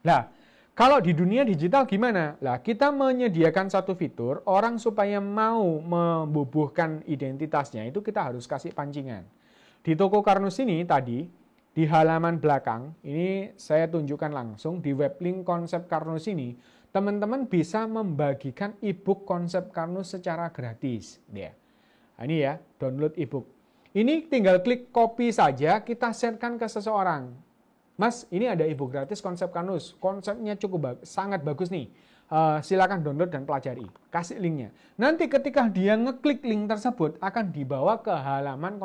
Nah, kalau di dunia digital gimana? Lah, kita menyediakan satu fitur, orang supaya mau membubuhkan identitasnya, itu kita harus kasih pancingan. Di toko Karnus ini tadi, di halaman belakang, ini saya tunjukkan langsung, di web link konsep Karnus ini, teman-teman bisa membagikan ebook konsep Karnus secara gratis. Nah, ini ya, download ebook. Ini tinggal klik copy saja, kita share-kan ke seseorang. Mas, ini ada ebook gratis konsep Karnus. Konsepnya cukup sangat bagus nih. Silakan download dan pelajari. Kasih linknya. Nanti ketika dia ngeklik link tersebut akan dibawa ke halaman.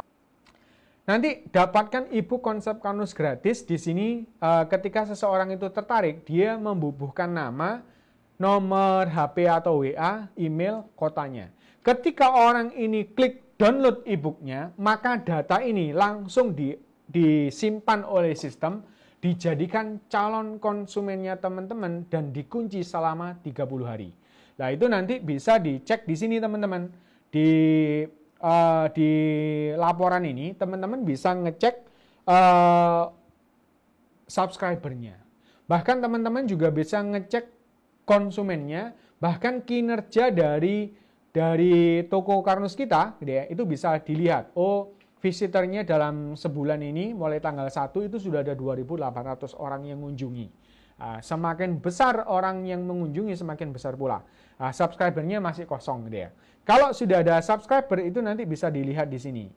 Nanti dapatkan ebook konsep Karnus gratis. Di sini ketika seseorang itu tertarik, dia membubuhkan nama, nomor HP atau WA, email, kotanya. Ketika orang ini klik download ebooknya, maka data ini langsung disimpan oleh sistem, dijadikan calon konsumennya teman-teman dan dikunci selama 30 hari. Nah, itu nanti bisa dicek di sini teman-teman. Di laporan ini teman-teman bisa ngecek subscribernya. Bahkan teman-teman juga bisa ngecek konsumennya, bahkan kinerja dari toko Karnus kita, gitu ya, itu bisa dilihat. Oh, visitornya dalam sebulan ini mulai tanggal 1 itu sudah ada 2.800 orang yang mengunjungi. Semakin besar orang yang mengunjungi, semakin besar pula. Subscribernya masih kosong gitu ya. Kalau sudah ada subscriber itu nanti bisa dilihat di sini.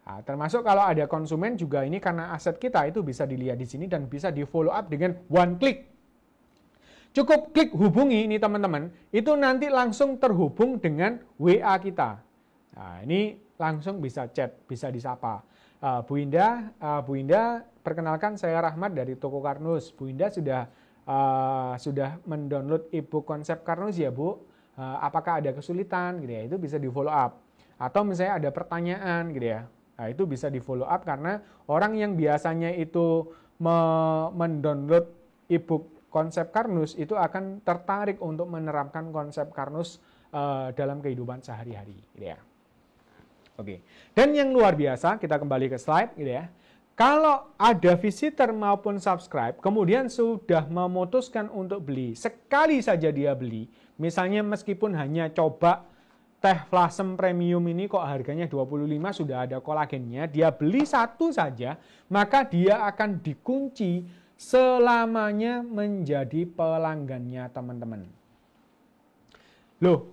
Termasuk kalau ada konsumen juga ini karena aset kita itu bisa dilihat di sini dan bisa di follow up dengan one click. Cukup klik hubungi ini teman-teman, itu nanti langsung terhubung dengan WA kita. Nah, ini langsung bisa chat, bisa disapa. Bu Indah, perkenalkan saya Rahmat dari toko Karnus. Bu Indah sudah mendownload ebook konsep Karnus ya Bu? Apakah ada kesulitan gitu ya? Itu bisa di follow up. Atau misalnya ada pertanyaan gitu ya. Nah, itu bisa di follow up karena orang yang biasanya itu mendownload ebook konsep Karnus itu akan tertarik untuk menerapkan konsep Karnus dalam kehidupan sehari-hari gitu ya. Oke, dan yang luar biasa, kita kembali ke slide gitu ya. Kalau ada visitor maupun subscribe, kemudian sudah memutuskan untuk beli, sekali saja dia beli, misalnya meskipun hanya coba teh Flasem Premium ini kok harganya 25 sudah ada kolagennya, dia beli satu saja, maka dia akan dikunci selamanya menjadi pelanggannya teman-teman. Loh,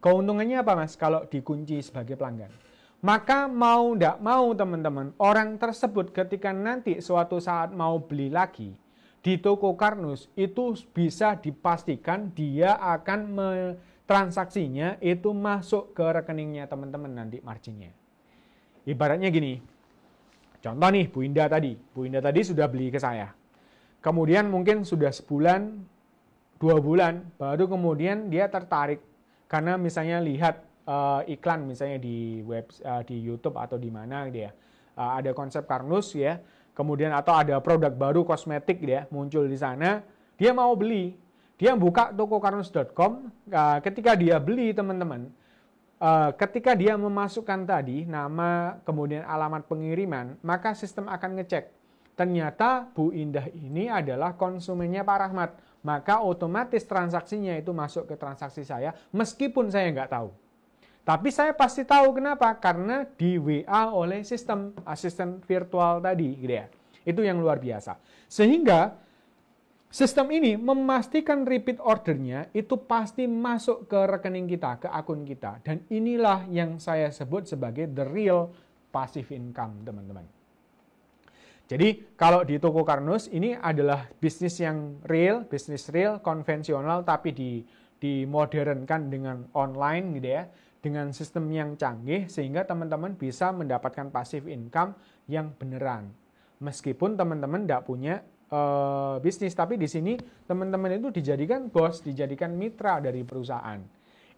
keuntungannya apa Mas kalau dikunci sebagai pelanggan? Maka mau tidak mau teman-teman, orang tersebut ketika nanti suatu saat mau beli lagi di toko Karnus, itu bisa dipastikan dia akan transaksinya itu masuk ke rekeningnya teman-teman nanti marginnya. Ibaratnya gini, contoh nih Bu Indah tadi sudah beli ke saya. Kemudian mungkin sudah sebulan, 2 bulan, baru kemudian dia tertarik karena misalnya lihat iklan misalnya di di YouTube atau di mana gitu ya. Ada konsep Karnus ya. Kemudian atau ada produk baru kosmetik gitu ya, muncul di sana, dia mau beli. Dia buka tokokarnus.com, ketika dia beli teman-teman, ketika dia memasukkan tadi nama kemudian alamat pengiriman, maka sistem akan ngecek. Ternyata Bu Indah ini adalah konsumennya Pak Rahmat, maka otomatis transaksinya itu masuk ke transaksi saya meskipun saya nggak tahu. Tapi saya pasti tahu kenapa? Karena di WA oleh sistem asisten virtual tadi, gitu ya. Itu yang luar biasa. Sehingga sistem ini memastikan repeat ordernya itu pasti masuk ke rekening kita, ke akun kita. Dan inilah yang saya sebut sebagai the real passive income, teman-teman. Jadi kalau di toko Karnus ini adalah bisnis yang real, bisnis real, konvensional, tapi dimodernkan dengan online gitu ya, dengan sistem yang canggih sehingga teman-teman bisa mendapatkan passive income yang beneran. Meskipun teman-teman tidak punya bisnis, tapi di sini teman-teman itu dijadikan bos, dijadikan mitra dari perusahaan.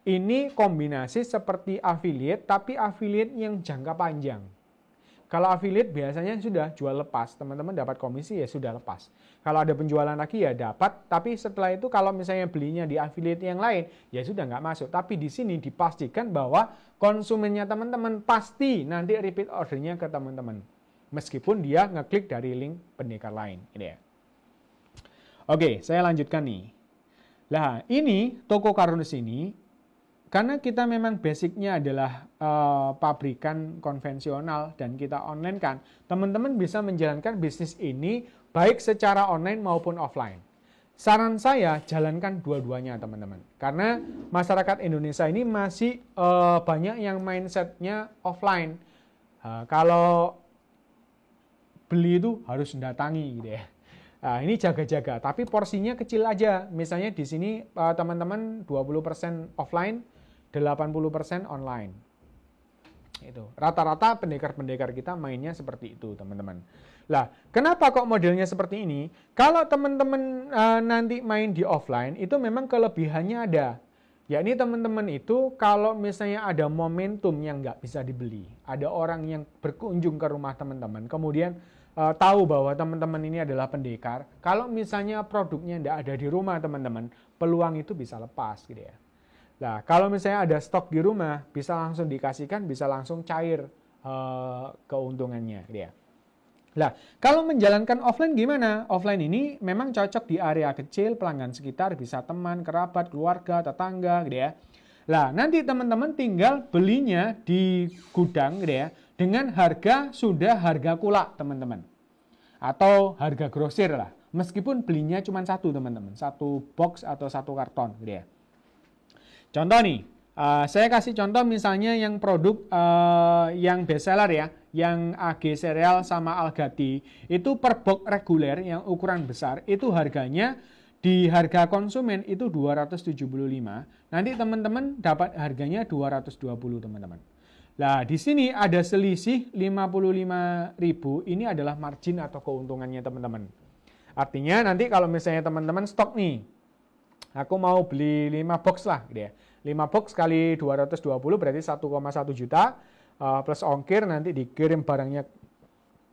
Ini kombinasi seperti affiliate, tapi affiliate yang jangka panjang. Kalau affiliate biasanya sudah jual lepas, teman-teman dapat komisi ya sudah lepas. Kalau ada penjualan lagi ya dapat, tapi setelah itu kalau misalnya belinya di affiliate yang lain, ya sudah nggak masuk. Tapi di sini dipastikan bahwa konsumennya teman-teman pasti nanti repeat ordernya ke teman-teman. Meskipun dia ngeklik dari link pendekar lain. Ini ya. Oke, saya lanjutkan nih. Nah, ini toko Karunus ini, karena kita memang basicnya adalah pabrikan konvensional dan kita online kan, teman-teman bisa menjalankan bisnis ini baik secara online maupun offline. Saran saya jalankan dua-duanya teman-teman. Karena masyarakat Indonesia ini masih banyak yang mindsetnya offline. Kalau beli itu harus mendatangi gitu ya. Nah, ini jaga-jaga, tapi porsinya kecil aja. Misalnya di sini teman-teman 20% offline, 80% online. Itu. Rata-rata pendekar-pendekar kita mainnya seperti itu, teman-teman. Lah, kenapa kok modelnya seperti ini? Kalau teman-teman nanti main di offline, itu memang kelebihannya ada. Yakni teman-teman itu kalau misalnya ada momentum yang nggak bisa dibeli, ada orang yang berkunjung ke rumah teman-teman, kemudian tahu bahwa teman-teman ini adalah pendekar, kalau misalnya produknya nggak ada di rumah teman-teman, peluang itu bisa lepas gitu ya. Nah, kalau misalnya ada stok di rumah, bisa langsung dikasihkan, bisa langsung cair keuntungannya gitu ya. Nah, kalau menjalankan offline gimana? Offline ini memang cocok di area kecil, pelanggan sekitar, bisa teman, kerabat, keluarga, tetangga gitu ya. Nah, nanti teman-teman tinggal belinya di gudang gitu ya, dengan harga sudah harga kulak teman-teman. Atau harga grosir lah. Meskipun belinya cuma satu teman-teman, satu box atau satu karton gitu ya. Contoh nih, saya kasih contoh misalnya yang produk yang best seller ya, yang AG Cereal sama Algati, itu per box reguler yang ukuran besar, itu harganya di harga konsumen itu 275. Nanti teman-teman dapat harganya 220 teman-teman. Nah, di sini ada selisih 55.000, ini adalah margin atau keuntungannya teman-teman. Artinya nanti kalau misalnya teman-teman stok nih, aku mau beli 5 box lah gitu ya. 5 box kali 220 berarti 1,1 juta plus ongkir, nanti dikirim barangnya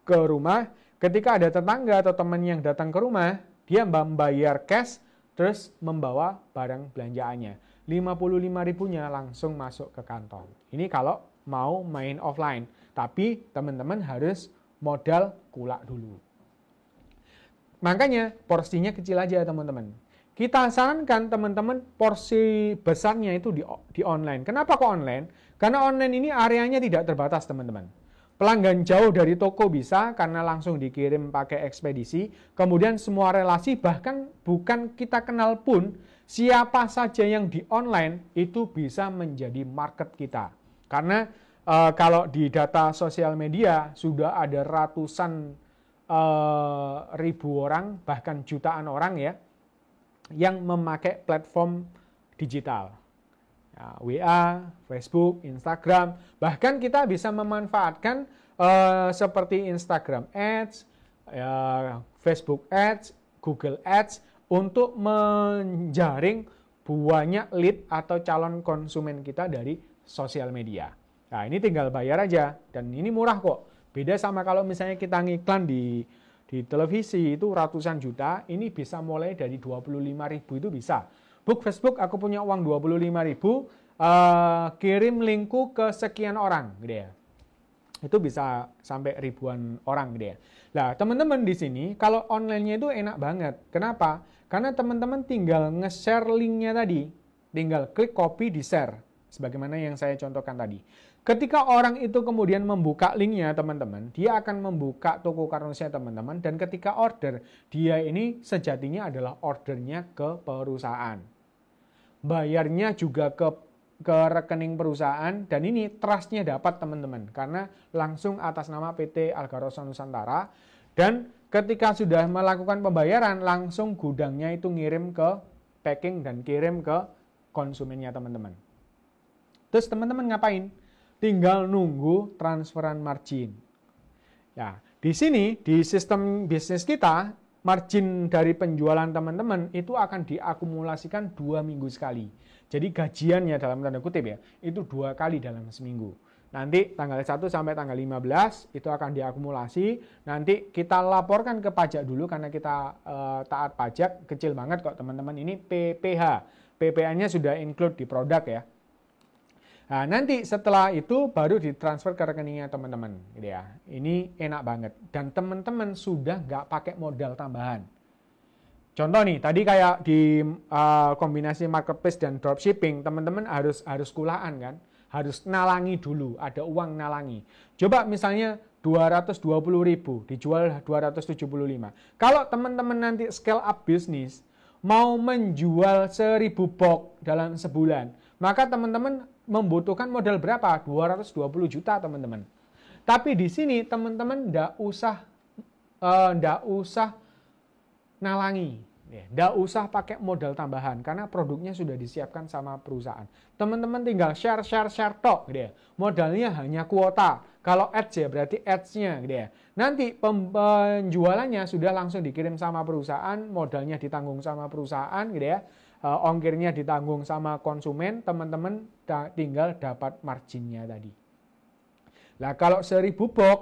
ke rumah. Ketika ada tetangga atau teman yang datang ke rumah, dia membayar cash terus membawa barang belanjaannya. 55.000-nya langsung masuk ke kantong. Ini kalau mau main offline. Tapi teman-teman harus modal kulak dulu. Makanya porsinya kecil aja teman-teman. Kita sarankan teman-teman porsi besarnya itu di online. Kenapa kok online? Karena online ini areanya tidak terbatas teman-teman. Pelanggan jauh dari toko bisa karena langsung dikirim pakai ekspedisi. Kemudian semua relasi bahkan bukan kita kenal pun, siapa saja yang di online itu bisa menjadi market kita. Karena kalau di data sosial media sudah ada ratusan ribu orang, bahkan jutaan orang ya, yang memakai platform digital. Ya, WA, Facebook, Instagram, bahkan kita bisa memanfaatkan seperti Instagram Ads, Facebook Ads, Google Ads untuk menjaring banyak lead atau calon konsumen kita dari sosial media. Nah, ini tinggal bayar aja dan ini murah kok. Beda sama kalau misalnya kita ngiklan di televisi itu ratusan juta, ini bisa mulai dari 25.000 itu bisa. Book Facebook, aku punya uang 25.000, kirim linku ke sekian orang, gitu ya. Itu bisa sampai ribuan orang, gitu ya. Nah, teman-teman di sini, kalau online-nya itu enak banget. Kenapa? Karena teman-teman tinggal nge-share link-nya tadi. Tinggal klik copy, di-share. Sebagaimana yang saya contohkan tadi. Ketika orang itu kemudian membuka linknya teman-teman, dia akan membuka toko Karunusnya teman-teman, dan ketika order, dia ini sejatinya adalah ordernya ke perusahaan. Bayarnya juga ke rekening perusahaan, dan ini trust-nya dapat teman-teman, karena langsung atas nama PT Algarosa Nusantara, dan ketika sudah melakukan pembayaran, langsung gudangnya itu ngirim ke packing dan kirim ke konsumennya teman-teman. Terus teman-teman ngapain? Tinggal nunggu transferan margin. Ya, di sini di sistem bisnis kita margin dari penjualan teman-teman itu akan diakumulasikan 2 minggu sekali. Jadi gajiannya dalam tanda kutip ya, itu 2 kali dalam seminggu. Nanti tanggal 1 sampai tanggal 15 itu akan diakumulasi. Nanti kita laporkan ke pajak dulu karena kita taat pajak, kecil banget kok teman-teman. Ini PPh. PPh-nya sudah include di produk ya. Nah, nanti setelah itu baru ditransfer ke rekeningnya teman-teman, gitu ya. Ini enak banget dan teman-teman sudah nggak pakai modal tambahan. Contoh nih, tadi kayak di kombinasi marketplace dan dropshipping, teman-teman harus kulaan kan, harus nalangi dulu, ada uang nalangi. Coba misalnya 220.000 dijual 275. Kalau teman-teman nanti scale up bisnis mau menjual 1.000 box dalam sebulan, maka teman-teman membutuhkan modal berapa? 220 juta teman-teman. Tapi di sini teman-teman nggak usah nalangi, nggak usah pakai modal tambahan karena produknya sudah disiapkan sama perusahaan. Teman-teman tinggal share tok, gitu ya. Modalnya hanya kuota. Kalau ads ya berarti ads-nya, gitu ya. Nanti penjualannya sudah langsung dikirim sama perusahaan, modalnya ditanggung sama perusahaan, gitu ya. Ongkirnya ditanggung sama konsumen, teman-teman tinggal dapat marginnya tadi. Nah, kalau 1.000 box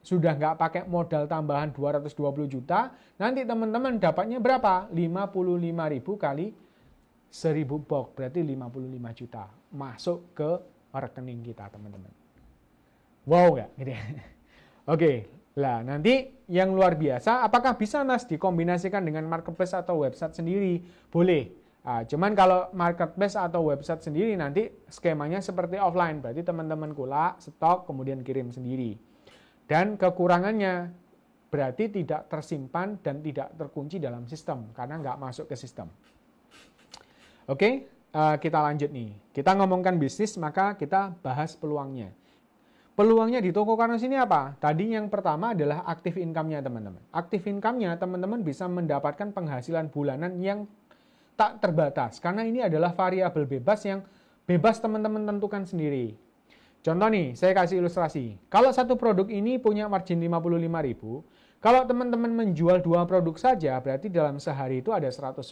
sudah nggak pakai modal tambahan 220 juta, nanti teman-teman dapatnya berapa? 55.000 kali 1.000 box, berarti 55 juta masuk ke rekening kita, teman-teman. Wow nggak? Gitu ya. Oke, lah nanti yang luar biasa, apakah bisa Mas dikombinasikan dengan marketplace atau website sendiri? Boleh. Nah, cuman kalau marketplace atau website sendiri nanti skemanya seperti offline, berarti teman-teman kulak, stok, kemudian kirim sendiri. Dan kekurangannya berarti tidak tersimpan dan tidak terkunci dalam sistem, karena nggak masuk ke sistem. Oke, kita lanjut nih. Kita ngomongkan bisnis, maka kita bahas peluangnya. Peluangnya di Toko Karnus ini apa? Tadi yang pertama adalah active income-nya teman-teman. Active income-nya teman-teman bisa mendapatkan penghasilan bulanan yang tak terbatas, karena ini adalah variabel bebas yang bebas teman-teman tentukan sendiri. Contoh nih, saya kasih ilustrasi. Kalau satu produk ini punya margin 55.000, kalau teman-teman menjual 2 produk saja, berarti dalam sehari itu ada 110.000.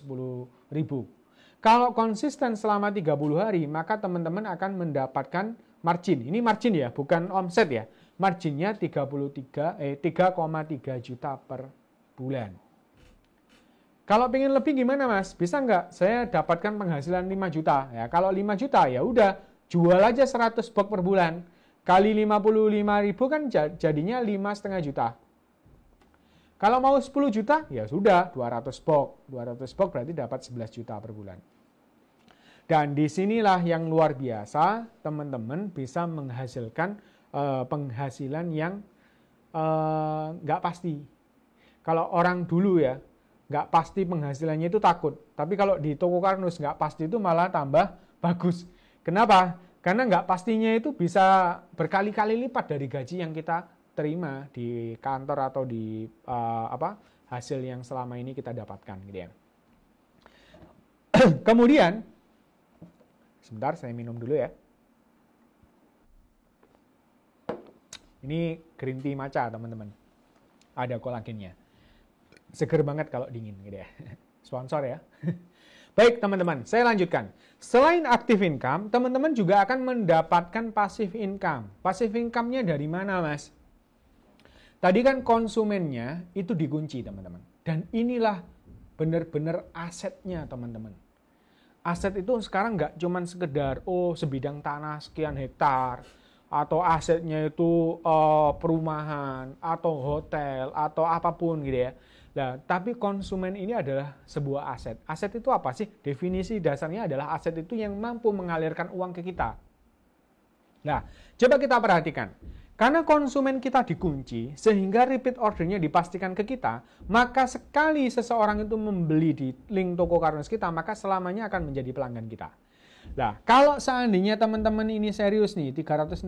Kalau konsisten selama 30 hari, maka teman-teman akan mendapatkan margin. Ini margin ya, bukan omset ya. Marginnya 3,3 juta per bulan. Kalau pengen lebih gimana Mas? Bisa nggak saya dapatkan penghasilan 5 juta? Ya, kalau 5 juta ya udah jual aja 100 box per bulan. Kali 55.000 kan jadinya 5,5 juta. Kalau mau 10 juta ya sudah 200 box. 200 box berarti dapat 11 juta per bulan. Dan disinilah yang luar biasa, teman-teman bisa menghasilkan penghasilan yang nggak pasti. Kalau orang dulu ya, nggak pasti penghasilannya itu takut. Tapi kalau di Toko Karnus nggak pasti itu malah tambah bagus. Kenapa? Karena nggak pastinya itu bisa berkali-kali lipat dari gaji yang kita terima di kantor atau di hasil yang selama ini kita dapatkan, gitu ya. Kemudian, sebentar saya minum dulu ya. Ini green tea matcha teman-teman. Ada kolagennya. Seger banget kalau dingin gitu ya. Sponsor ya. Baik teman-teman, saya lanjutkan. Selain active income, teman-teman juga akan mendapatkan passive income. Passive income-nya dari mana Mas? Tadi kan konsumennya itu dikunci teman-teman. Dan inilah benar-benar asetnya teman-teman. Aset itu sekarang nggak cuman sekedar sebidang tanah sekian hektar, atau asetnya itu perumahan, atau hotel, atau apapun gitu ya. Nah, tapi konsumen ini adalah sebuah aset. Aset itu apa sih? Definisi dasarnya adalah aset itu yang mampu mengalirkan uang ke kita. Nah, coba kita perhatikan. Karena konsumen kita dikunci, sehingga repeat ordernya dipastikan ke kita, maka sekali seseorang itu membeli di link Toko Karnus kita, maka selamanya akan menjadi pelanggan kita. Nah, kalau seandainya teman-teman ini serius nih, 365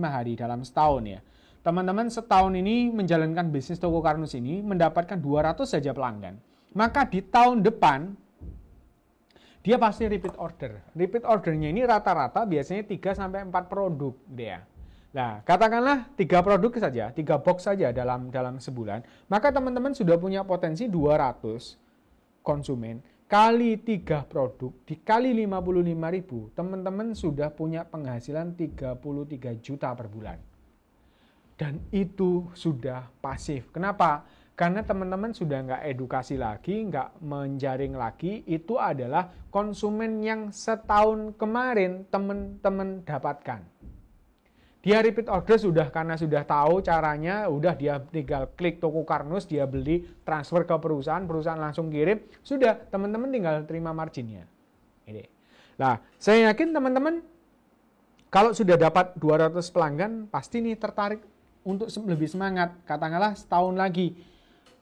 hari dalam setahun ya, teman-teman setahun ini menjalankan bisnis Toko Karnus ini mendapatkan 200 saja pelanggan. Maka di tahun depan dia pasti repeat order. Repeat ordernya ini rata-rata biasanya 3 sampai 4 produk dia. Nah, katakanlah 3 produk saja, 3 box saja dalam sebulan, maka teman-teman sudah punya potensi 200 konsumen kali 3 produk dikali 55.000, teman-teman sudah punya penghasilan 33 juta per bulan. Dan itu sudah pasif. Kenapa? Karena teman-teman sudah nggak edukasi lagi, nggak menjaring lagi, itu adalah konsumen yang setahun kemarin teman-teman dapatkan. Dia repeat order karena sudah tahu caranya, udah dia tinggal klik toko Karnus, dia beli, transfer ke perusahaan, perusahaan langsung kirim, sudah teman-teman tinggal terima marginnya. Ini. Nah, saya yakin teman-teman kalau sudah dapat 200 pelanggan, pasti nih tertarik untuk lebih semangat. Katakanlah setahun lagi.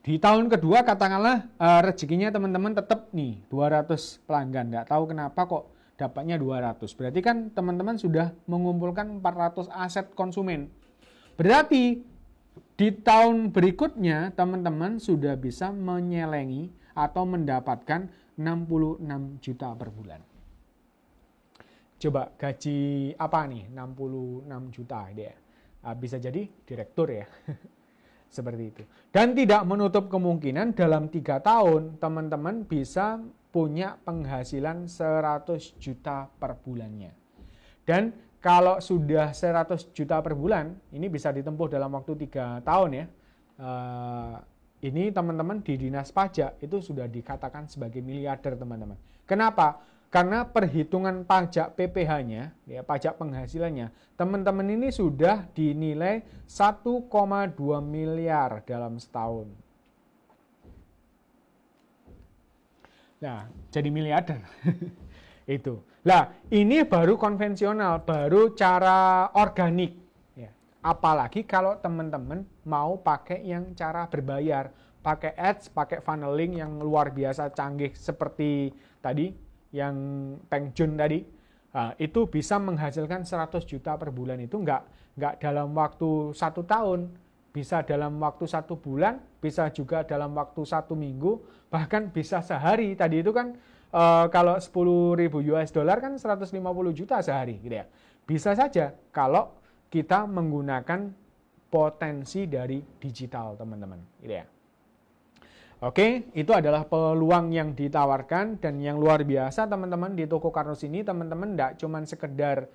Di tahun kedua katakanlah rezekinya teman-teman tetap nih 200 pelanggan. Nggak tahu kenapa kok dapatnya 200. Berarti kan teman-teman sudah mengumpulkan 400 aset konsumen. Berarti di tahun berikutnya teman-teman sudah bisa menyelengi atau mendapatkan 66 juta per bulan. Coba gaji apa nih 66 juta dia? Bisa jadi direktur ya. Seperti itu. Dan tidak menutup kemungkinan dalam 3 tahun teman-teman bisa punya penghasilan 100 juta per bulannya. Dan kalau sudah 100 juta per bulan, ini bisa ditempuh dalam waktu 3 tahun ya. Ini teman-teman di dinas pajak itu sudah dikatakan sebagai miliarder teman-teman. Kenapa? Karena perhitungan pajak PPh-nya, ya, pajak penghasilannya, teman-teman ini sudah dinilai 1,2 miliar dalam setahun. Nah, jadi miliarder. Itu. Nah, ini baru konvensional, baru cara organik. Ya. Apalagi kalau teman-teman mau pakai yang cara berbayar, pakai ads, pakai funneling yang luar biasa canggih seperti tadi, yang Peng Jun tadi, itu bisa menghasilkan 100 juta per bulan. Itu nggak dalam waktu 1 tahun, bisa dalam waktu 1 bulan, bisa juga dalam waktu 1 minggu, bahkan bisa sehari. Tadi itu kan kalau 10.000 US dollar kan 150 juta sehari gitu ya. Bisa saja kalau kita menggunakan potensi dari digital teman-teman gitu ya. Oke, itu adalah peluang yang ditawarkan dan yang luar biasa teman-teman di toko Karnus ini. Teman-teman tidak cuma sekedar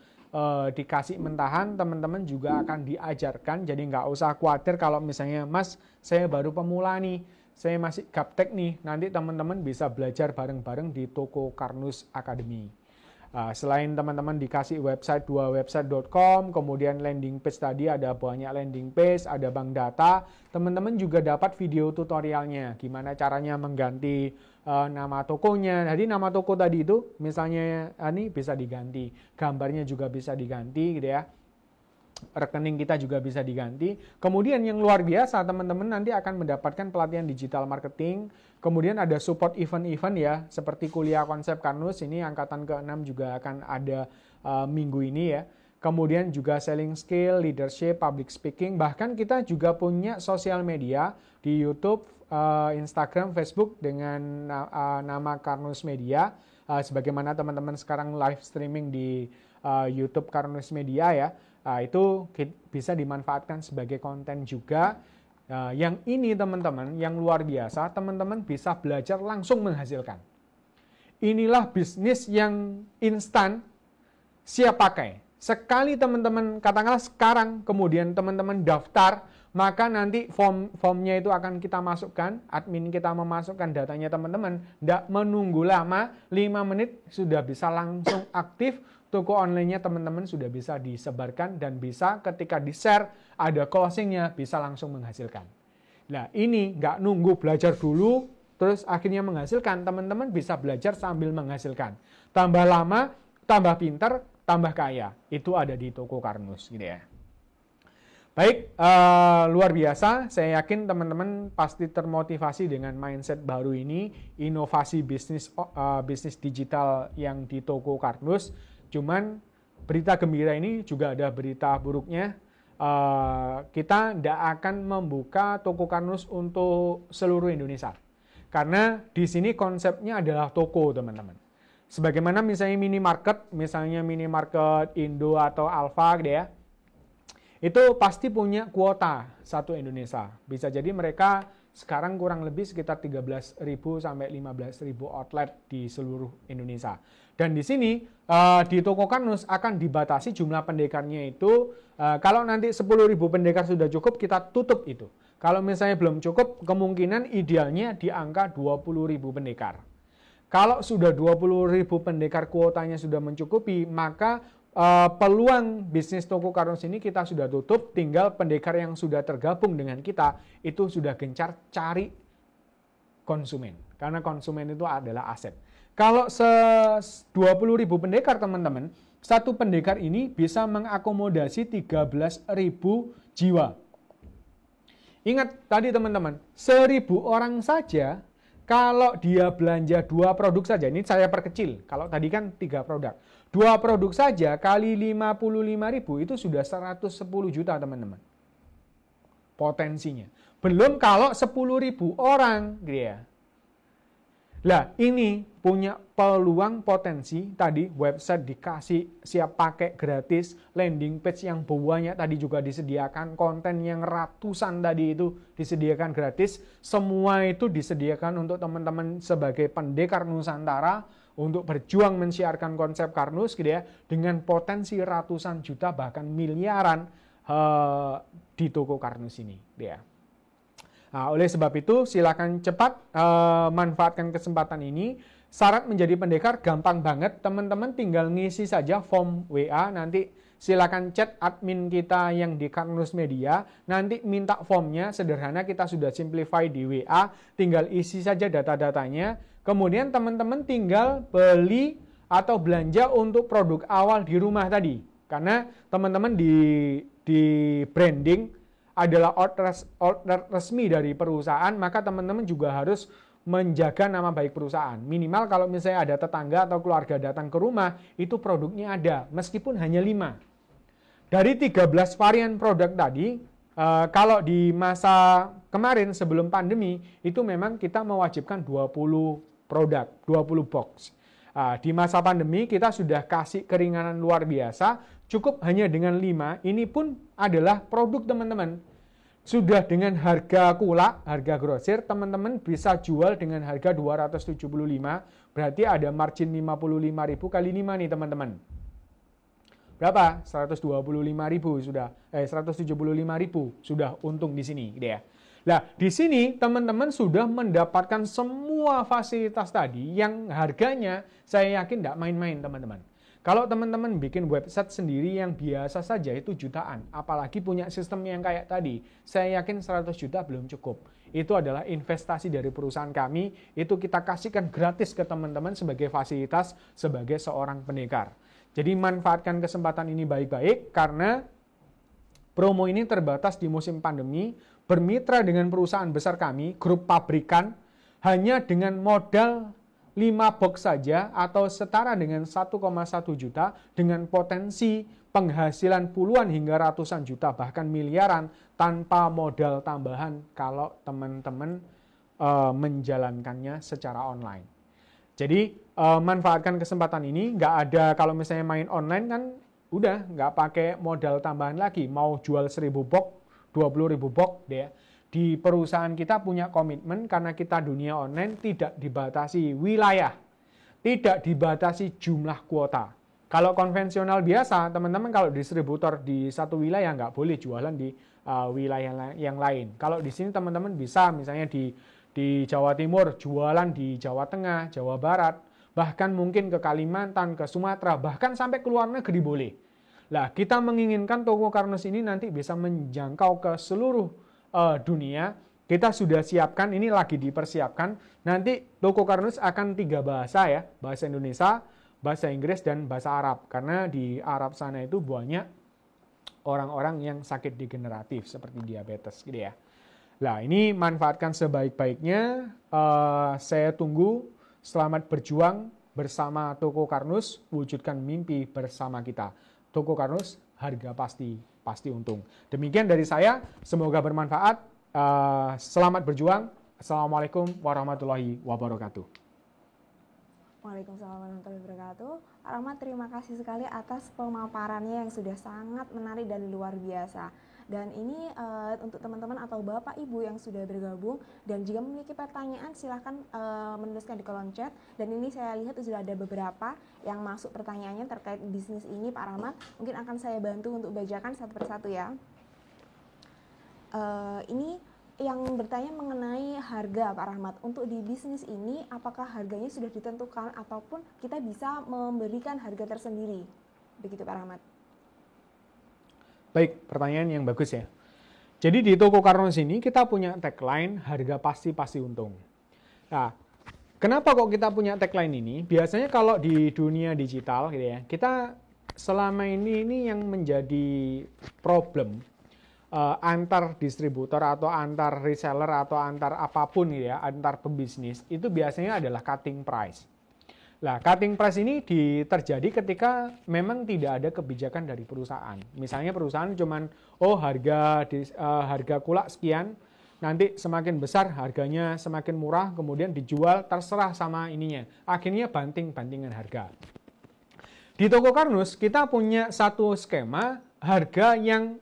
dikasih mentahan, teman-teman juga akan diajarkan. Jadi nggak usah khawatir kalau misalnya, Mas, saya baru pemula nih, saya masih gaptek nih. Nanti teman-teman bisa belajar bareng-bareng di toko Karnus Academy. Selain teman-teman dikasih website 2website.com, kemudian landing page tadi ada banyak landing page, ada bank data, teman-teman juga dapat video tutorialnya, gimana caranya mengganti nama tokonya. Jadi nama toko tadi itu misalnya ini bisa diganti, gambarnya juga bisa diganti gitu ya. Rekening kita juga bisa diganti. Kemudian yang luar biasa, teman-teman nanti akan mendapatkan pelatihan digital marketing. Kemudian ada support event-event ya, seperti kuliah konsep Karnus, ini angkatan ke-6 juga akan ada minggu ini ya. Kemudian juga selling skill, leadership, public speaking. Bahkan kita juga punya sosial media di YouTube, Instagram, Facebook dengan nama Karnus Media. Sebagaimana teman-teman sekarang live streaming di YouTube Karnus Media ya. Itu bisa dimanfaatkan sebagai konten juga. Yang ini teman-teman, yang luar biasa, teman-teman bisa belajar langsung menghasilkan. Inilah bisnis yang instan, siap pakai. Sekali teman-teman, katakanlah sekarang, kemudian teman-teman daftar, maka nanti formnya itu akan kita masukkan, admin kita memasukkan datanya teman-teman, tidak menunggu lama, 5 menit sudah bisa langsung aktif, toko online-nya teman-teman sudah bisa disebarkan dan bisa ketika di-share, ada closing-nya, bisa langsung menghasilkan. Nah ini nggak nunggu belajar dulu, terus akhirnya menghasilkan, teman-teman bisa belajar sambil menghasilkan. Tambah lama, tambah pintar, tambah kaya. Itu ada di toko Karnus gitu ya. Baik, luar biasa. Saya yakin teman-teman pasti termotivasi dengan mindset baru ini, inovasi bisnis digital yang di toko Karnus. Cuman berita gembira ini juga ada berita buruknya. Kita tidak akan membuka toko Karnus untuk seluruh Indonesia. Karena di sini konsepnya adalah toko, teman-teman. Sebagaimana misalnya minimarket Indo atau Alfa gitu ya. itu pasti punya kuota satu Indonesia. Bisa jadi mereka sekarang kurang lebih sekitar 13.000 sampai 15.000 outlet di seluruh Indonesia. Dan di sini di toko Karnus akan dibatasi jumlah pendekarnya itu. Kalau nanti 10.000 pendekar sudah cukup, kita tutup itu. Kalau misalnya belum cukup, kemungkinan idealnya di angka 20.000 pendekar. Kalau sudah 20.000 pendekar kuotanya sudah mencukupi, maka peluang bisnis toko Karnus ini kita sudah tutup. Tinggal pendekar yang sudah tergabung dengan kita itu sudah gencar cari konsumen, karena konsumen itu adalah aset. Kalau 20.000 pendekar teman-teman, satu pendekar ini bisa mengakomodasi 13.000 jiwa. Ingat tadi teman-teman, 1.000 orang saja. Kalau dia belanja 2 produk saja, ini saya perkecil. Kalau tadi kan 3 produk. 2 produk saja kali 55.000 itu sudah 110 juta teman-teman. Potensinya. Belum kalau 10.000 orang. Gitu ya. Lah ini punya peluang potensi. Tadi website dikasih siap pakai gratis. Landing page yang banyak tadi juga disediakan. Konten yang ratusan tadi itu disediakan gratis. Semua itu disediakan untuk teman-teman sebagai pendekar Nusantara untuk berjuang mensiarkan konsep Karnus gitu ya, dengan potensi ratusan juta bahkan miliaran di toko Karnus ini gitu ya. Nah, oleh sebab itu silakan cepat manfaatkan kesempatan ini. Syarat menjadi pendekar gampang banget, teman-teman tinggal ngisi saja form WA, nanti silakan chat admin kita yang di Karnus Media, nanti minta formnya, sederhana kita sudah simplify di WA, tinggal isi saja data-datanya, kemudian teman-teman tinggal beli atau belanja untuk produk awal di rumah tadi, karena teman-teman di branding adalah order resmi dari perusahaan, maka teman-teman juga harus menjaga nama baik perusahaan. Minimal kalau misalnya ada tetangga atau keluarga datang ke rumah, itu produknya ada, meskipun hanya 5. Dari 13 varian produk tadi, kalau di masa kemarin sebelum pandemi, itu memang kita mewajibkan 20 produk, 20 box. Di masa pandemi kita sudah kasih keringanan luar biasa, cukup hanya dengan 5, ini pun adalah produk teman-teman. Sudah dengan harga kulak, harga grosir, teman-teman bisa jual dengan harga 275, berarti ada margin 55.000 kali 5 nih teman-teman. Berapa? 125.000 sudah, 175.000 sudah untung di sini, gitu ya. Nah, di sini teman-teman sudah mendapatkan semua fasilitas tadi yang harganya saya yakin tidak main-main teman-teman. Kalau teman-teman bikin website sendiri yang biasa saja itu jutaan, apalagi punya sistem yang kayak tadi, saya yakin 100 juta belum cukup. Itu adalah investasi dari perusahaan kami, itu kita kasihkan gratis ke teman-teman sebagai fasilitas sebagai seorang pendekar. Jadi manfaatkan kesempatan ini baik-baik karena promo ini terbatas di musim pandemi, bermitra dengan perusahaan besar kami, grup pabrikan, hanya dengan modal 5 box saja atau setara dengan 1,1 juta dengan potensi penghasilan puluhan hingga ratusan juta bahkan miliaran tanpa modal tambahan kalau teman-teman menjalankannya secara online. Jadi manfaatkan kesempatan ini, nggak ada kalau misalnya main online kan udah nggak pakai modal tambahan lagi, mau jual 1.000 box, 20.000 box deh. Di perusahaan kita punya komitmen karena kita dunia online tidak dibatasi wilayah, tidak dibatasi jumlah kuota. Kalau konvensional biasa, teman-teman kalau distributor di satu wilayah nggak boleh jualan di wilayah yang lain. Kalau di sini teman-teman bisa misalnya di Jawa Timur jualan di Jawa Tengah, Jawa Barat, bahkan mungkin ke Kalimantan, ke Sumatera, bahkan sampai ke luar negeri boleh. Nah, kita menginginkan toko Karnus ini nanti bisa menjangkau ke seluruh dunia. Kita sudah siapkan, ini lagi dipersiapkan. Nanti toko Karnus akan 3 bahasa ya, bahasa Indonesia, bahasa Inggris, dan bahasa Arab. Karena di Arab sana itu banyak orang-orang yang sakit degeneratif seperti diabetes gitu ya. Nah, ini manfaatkan sebaik-baiknya. Saya tunggu. Selamat berjuang bersama toko Karnus, wujudkan mimpi bersama kita. Toko Karnus, harga pasti untung. Demikian dari saya, semoga bermanfaat. Selamat berjuang. Assalamualaikum warahmatullahi wabarakatuh. Waalaikumsalam warahmatullahi wabarakatuh. Pak Rahmat, terima kasih sekali atas pemaparannya yang sudah sangat menarik dan luar biasa. Dan ini untuk teman-teman atau Bapak Ibu yang sudah bergabung dan jika memiliki pertanyaan silahkan menuliskan di kolom chat. Dan ini saya lihat sudah ada beberapa yang masuk pertanyaannya terkait bisnis ini Pak Rahmat. Mungkin akan saya bantu untuk bacakan satu persatu ya. Ini yang bertanya mengenai harga Pak Rahmat. Untuk di bisnis ini apakah harganya sudah ditentukan ataupun kita bisa memberikan harga tersendiri? Begitu Pak Rahmat. Baik, pertanyaan yang bagus ya. Jadi di toko Karnus ini kita punya tagline harga pasti untung. Nah, kenapa kok kita punya tagline ini? Biasanya kalau di dunia digital gitu ya, kita selama ini yang menjadi problem antar distributor atau antar reseller atau antar apapun ya, antar pebisnis itu biasanya adalah cutting price. Nah, cutting price ini terjadi ketika memang tidak ada kebijakan dari perusahaan. Misalnya perusahaan cuman harga kulak sekian, nanti semakin besar harganya semakin murah, kemudian dijual terserah sama ininya. Akhirnya banting-bantingan harga. Di toko Karnus kita punya satu skema harga yang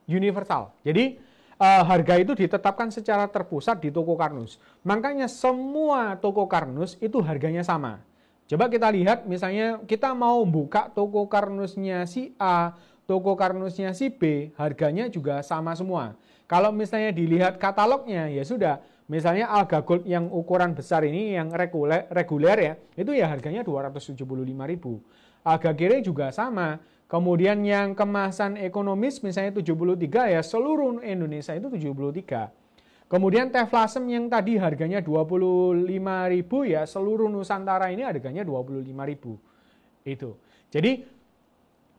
universal. Jadi harga itu ditetapkan secara terpusat di toko Karnus. Makanya semua toko Karnus itu harganya sama. Coba kita lihat misalnya kita mau buka toko Karnusnya si A, toko Karnusnya si B, harganya juga sama semua. Kalau misalnya dilihat katalognya ya sudah, misalnya Alga Gold yang ukuran besar ini yang reguler ya, itu ya harganya 275.000. Alga Kere juga sama. Kemudian yang kemasan ekonomis misalnya 73 ya seluruh Indonesia itu 73. Kemudian Teflasem yang tadi harganya 25.000 ya seluruh Nusantara ini harganya 25.000. Itu. Jadi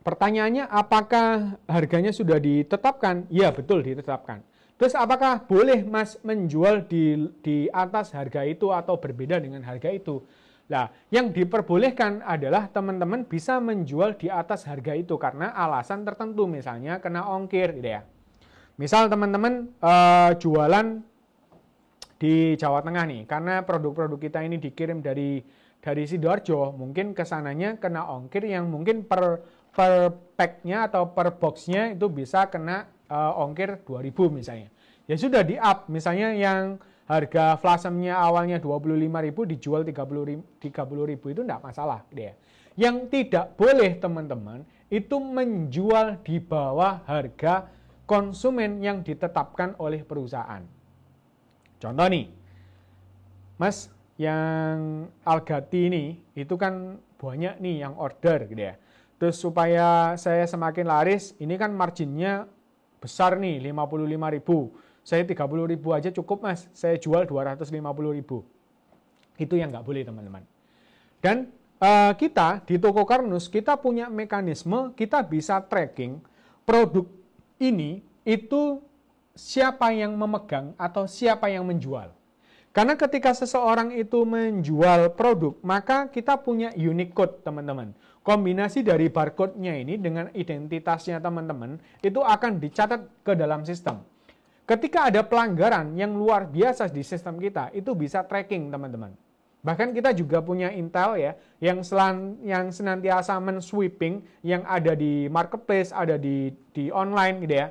pertanyaannya apakah harganya sudah ditetapkan? Ya betul ditetapkan. Terus apakah boleh Mas menjual di atas harga itu atau berbeda dengan harga itu? Nah, yang diperbolehkan adalah teman-teman bisa menjual di atas harga itu karena alasan tertentu, misalnya kena ongkir, gitu ya. Misal teman-teman jualan di Jawa Tengah nih, karena produk-produk kita ini dikirim dari Sidoarjo, mungkin kesananya kena ongkir yang mungkin per pack-nya atau per box-nya itu bisa kena ongkir 2.000 misalnya. Ya sudah di-up, misalnya yang harga flasemnya awalnya 25.000 dijual 30.000 itu enggak masalah gitu ya. Yang tidak boleh teman-teman itu menjual di bawah harga konsumen yang ditetapkan oleh perusahaan. Contoh nih, Mas, yang Algati ini itu kan banyak nih yang order gitu ya. Terus supaya saya semakin laris, ini kan marginnya besar nih 55.000. Saya 30.000 aja cukup Mas, saya jual 250.000. Itu yang nggak boleh teman-teman. Dan kita di toko Karnus, kita punya mekanisme, kita bisa tracking produk ini itu siapa yang memegang atau siapa yang menjual. Karena ketika seseorang itu menjual produk, maka kita punya unique code teman-teman. Kombinasi dari barcode-nya ini dengan identitasnya teman-teman, itu akan dicatat ke dalam sistem. Ketika ada pelanggaran yang luar biasa di sistem kita, itu bisa tracking teman-teman. Bahkan kita juga punya intel ya, yang senantiasa men-sweeping yang ada di marketplace, ada di online gitu ya.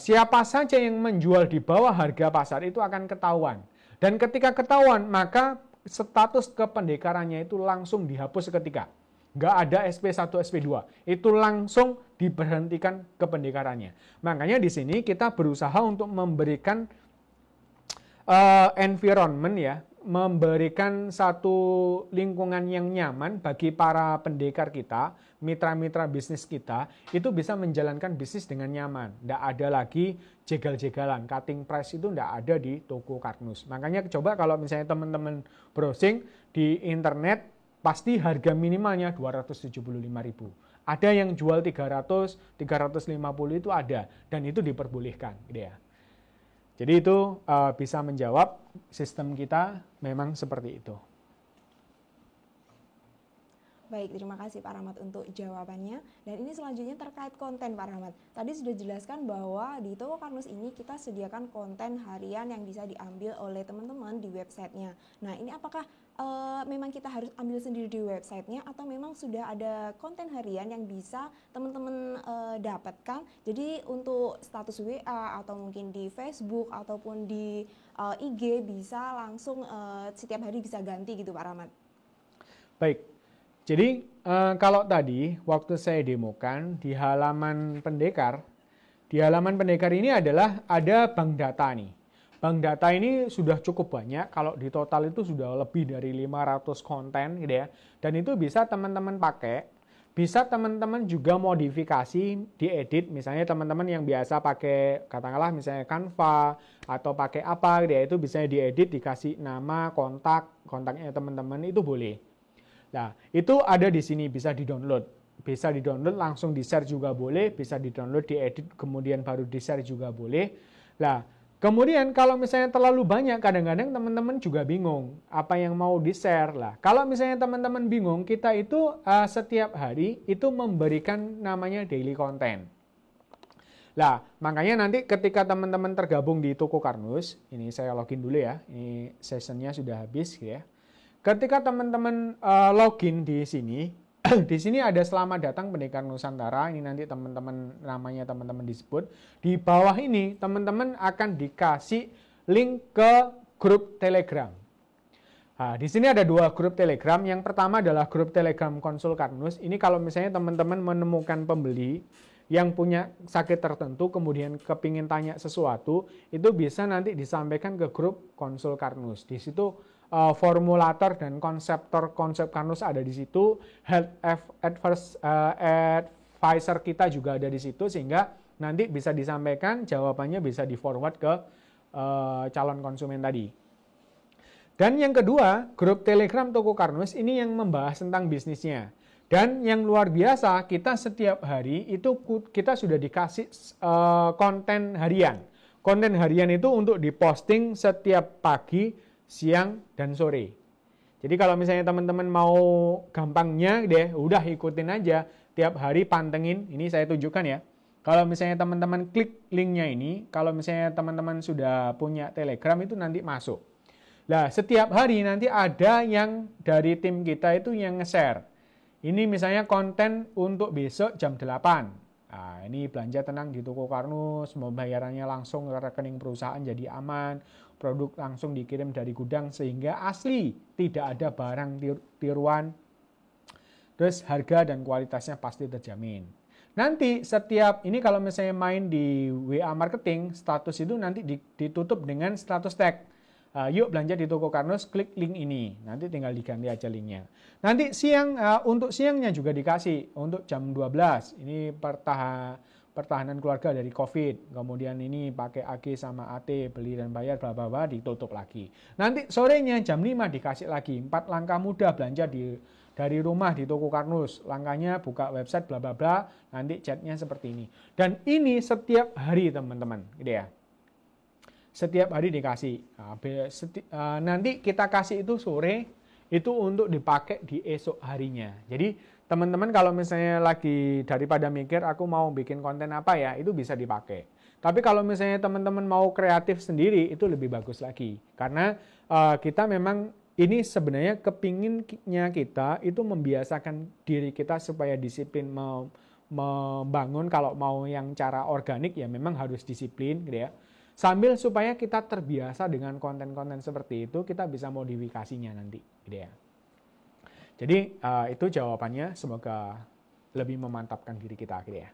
Siapa saja yang menjual di bawah harga pasar itu akan ketahuan. Dan ketika ketahuan, maka status kependekarannya itu langsung dihapus seketika. Nggak ada SP1, SP2. Itu langsung diberhentikan kependekarannya. Makanya di sini kita berusaha untuk memberikan environment ya, memberikan satu lingkungan yang nyaman bagi para pendekar kita, mitra-mitra bisnis kita, itu bisa menjalankan bisnis dengan nyaman. Nggak ada lagi jegal-jegalan, cutting price itu nggak ada di toko Karnus. Makanya coba kalau misalnya teman-teman browsing di internet, pasti harga minimalnya 275.000. Ada yang jual 300, 350 itu ada, dan itu diperbolehkan, gitu ya. Jadi itu bisa menjawab sistem kita memang seperti itu. Baik, terima kasih Pak Rahmat untuk jawabannya. Dan ini selanjutnya terkait konten Pak Rahmat. Tadi sudah jelaskan bahwa di Toko Karnus ini kita sediakan konten harian yang bisa diambil oleh teman-teman di websitenya. Nah, ini apakah memang kita harus ambil sendiri di websitenya atau memang sudah ada konten harian yang bisa teman-teman dapatkan? Jadi untuk status WA atau mungkin di Facebook ataupun di IG bisa langsung setiap hari bisa ganti gitu Pak Rahmat. Baik. Jadi kalau tadi waktu saya demokan di halaman pendekar ini adalah ada bank data nih. Bank data ini sudah cukup banyak, kalau di total itu sudah lebih dari 500 konten gitu ya. Dan itu bisa teman-teman pakai, bisa teman-teman juga modifikasi, diedit, misalnya teman-teman yang biasa pakai katakanlah misalnya Canva atau pakai apa gitu ya, itu bisa diedit, dikasih nama, kontaknya teman-teman itu boleh. Nah, itu ada di sini, bisa di-download. Bisa di-download, langsung di-share juga boleh, bisa di-download, diedit, kemudian baru di-share juga boleh. Nah, kemudian kalau misalnya terlalu banyak, kadang-kadang teman-teman juga bingung apa yang mau di-share. Lah, kalau misalnya teman-teman bingung, kita itu setiap hari itu memberikan namanya daily content. Lah, makanya nanti ketika teman-teman tergabung di Toko Karnus, ini saya login dulu ya, ini sessionnya sudah habis ya. Ketika teman-teman login di sini, di sini ada selamat datang Pendekar Nusantara. Ini nanti teman-teman namanya teman-teman disebut. Di bawah ini teman-teman akan dikasih link ke grup Telegram. Nah, di sini ada 2 grup Telegram. Yang pertama adalah grup Telegram Konsul Karnus. Ini kalau misalnya teman-teman menemukan pembeli yang punya sakit tertentu, kemudian kepingin tanya sesuatu, itu bisa nanti disampaikan ke grup Konsul Karnus. Di situ formulator dan konsep Karnus ada di situ, health advisor kita juga ada di situ, sehingga nanti bisa disampaikan, jawabannya bisa di-forward ke calon konsumen tadi. Dan yang kedua, grup Telegram Toko Karnus ini yang membahas tentang bisnisnya. Dan yang luar biasa, kita setiap hari itu kita sudah dikasih konten harian. Konten harian itu untuk diposting setiap pagi, siang, dan sore. Jadi kalau misalnya teman-teman mau gampangnya deh, udah ikutin aja. Tiap hari pantengin, ini saya tunjukkan ya. Kalau misalnya teman-teman klik linknya ini, kalau misalnya teman-teman sudah punya Telegram itu nanti masuk. Nah, setiap hari nanti ada yang dari tim kita itu yang nge-share. Ini misalnya konten untuk besok jam 8. Nah, ini belanja tenang di Toko Karnus, pembayarannya langsung ke rekening perusahaan jadi aman, produk langsung dikirim dari gudang sehingga asli, tidak ada barang tiruan, terus harga dan kualitasnya pasti terjamin. Nanti setiap, ini kalau misalnya main di WA Marketing, status itu nanti ditutup dengan status tag. Yuk belanja di Toko Karnus, klik link ini. Nanti tinggal diganti aja linknya. Nanti siang, untuk siangnya juga dikasih. Untuk jam 12, ini pertahanan keluarga dari COVID. Kemudian ini pakai AG sama AT, beli dan bayar, bla bla bla, ditutup lagi. Nanti sorenya jam 5 dikasih lagi. 4 langkah mudah belanja dari rumah di Toko Karnus. Langkahnya buka website, bla bla bla. Nanti chatnya seperti ini. Dan ini setiap hari teman-teman, gitu ya. Setiap hari dikasih. Nanti kita kasih itu sore, itu untuk dipakai di esok harinya. Jadi teman-teman kalau misalnya lagi daripada mikir aku mau bikin konten apa ya, itu bisa dipakai. Tapi kalau misalnya teman-teman mau kreatif sendiri, itu lebih bagus lagi. Karena kita memang ini sebenarnya kepinginnya kita itu membiasakan diri kita supaya disiplin membangun. Kalau mau yang cara organik ya memang harus disiplin gitu ya. Sambil supaya kita terbiasa dengan konten-konten seperti itu, kita bisa modifikasinya nanti, gitu ya. Jadi itu jawabannya, semoga lebih memantapkan diri kita, gitu ya.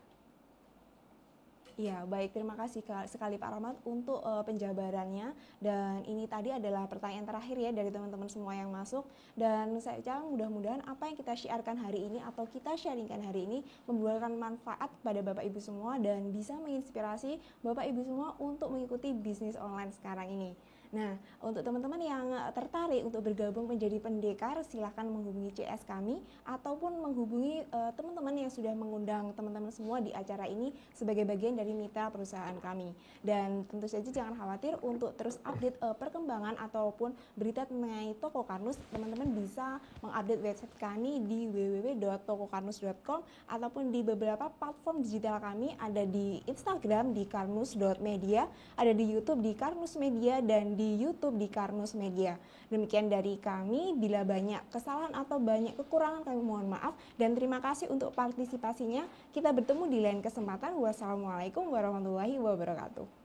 Iya, baik. Terima kasih sekali Pak Rahmat untuk penjabarannya. Dan ini tadi adalah pertanyaan terakhir ya dari teman-teman semua yang masuk. Dan saya ucapkan mudah-mudahan apa yang kita syiarkan hari ini atau kita sharingkan hari ini membuahkan manfaat pada Bapak Ibu semua dan bisa menginspirasi Bapak Ibu semua untuk mengikuti bisnis online sekarang ini. Nah, untuk teman-teman yang tertarik untuk bergabung menjadi pendekar, silahkan menghubungi CS kami ataupun menghubungi teman-teman yang sudah mengundang teman-teman semua di acara ini sebagai bagian dari mitra perusahaan kami. Dan tentu saja jangan khawatir untuk terus update perkembangan ataupun berita mengenai Toko Karnus, teman-teman bisa mengupdate website kami di www.tokokarnus.com ataupun di beberapa platform digital kami, ada di Instagram di karnus.media, ada di YouTube di Karnus Media, dan di YouTube di Karnus Media. Demikian dari kami, bila banyak kesalahan atau banyak kekurangan kami mohon maaf, dan terima kasih untuk partisipasinya. Kita bertemu di lain kesempatan. Wassalamualaikum warahmatullahi wabarakatuh.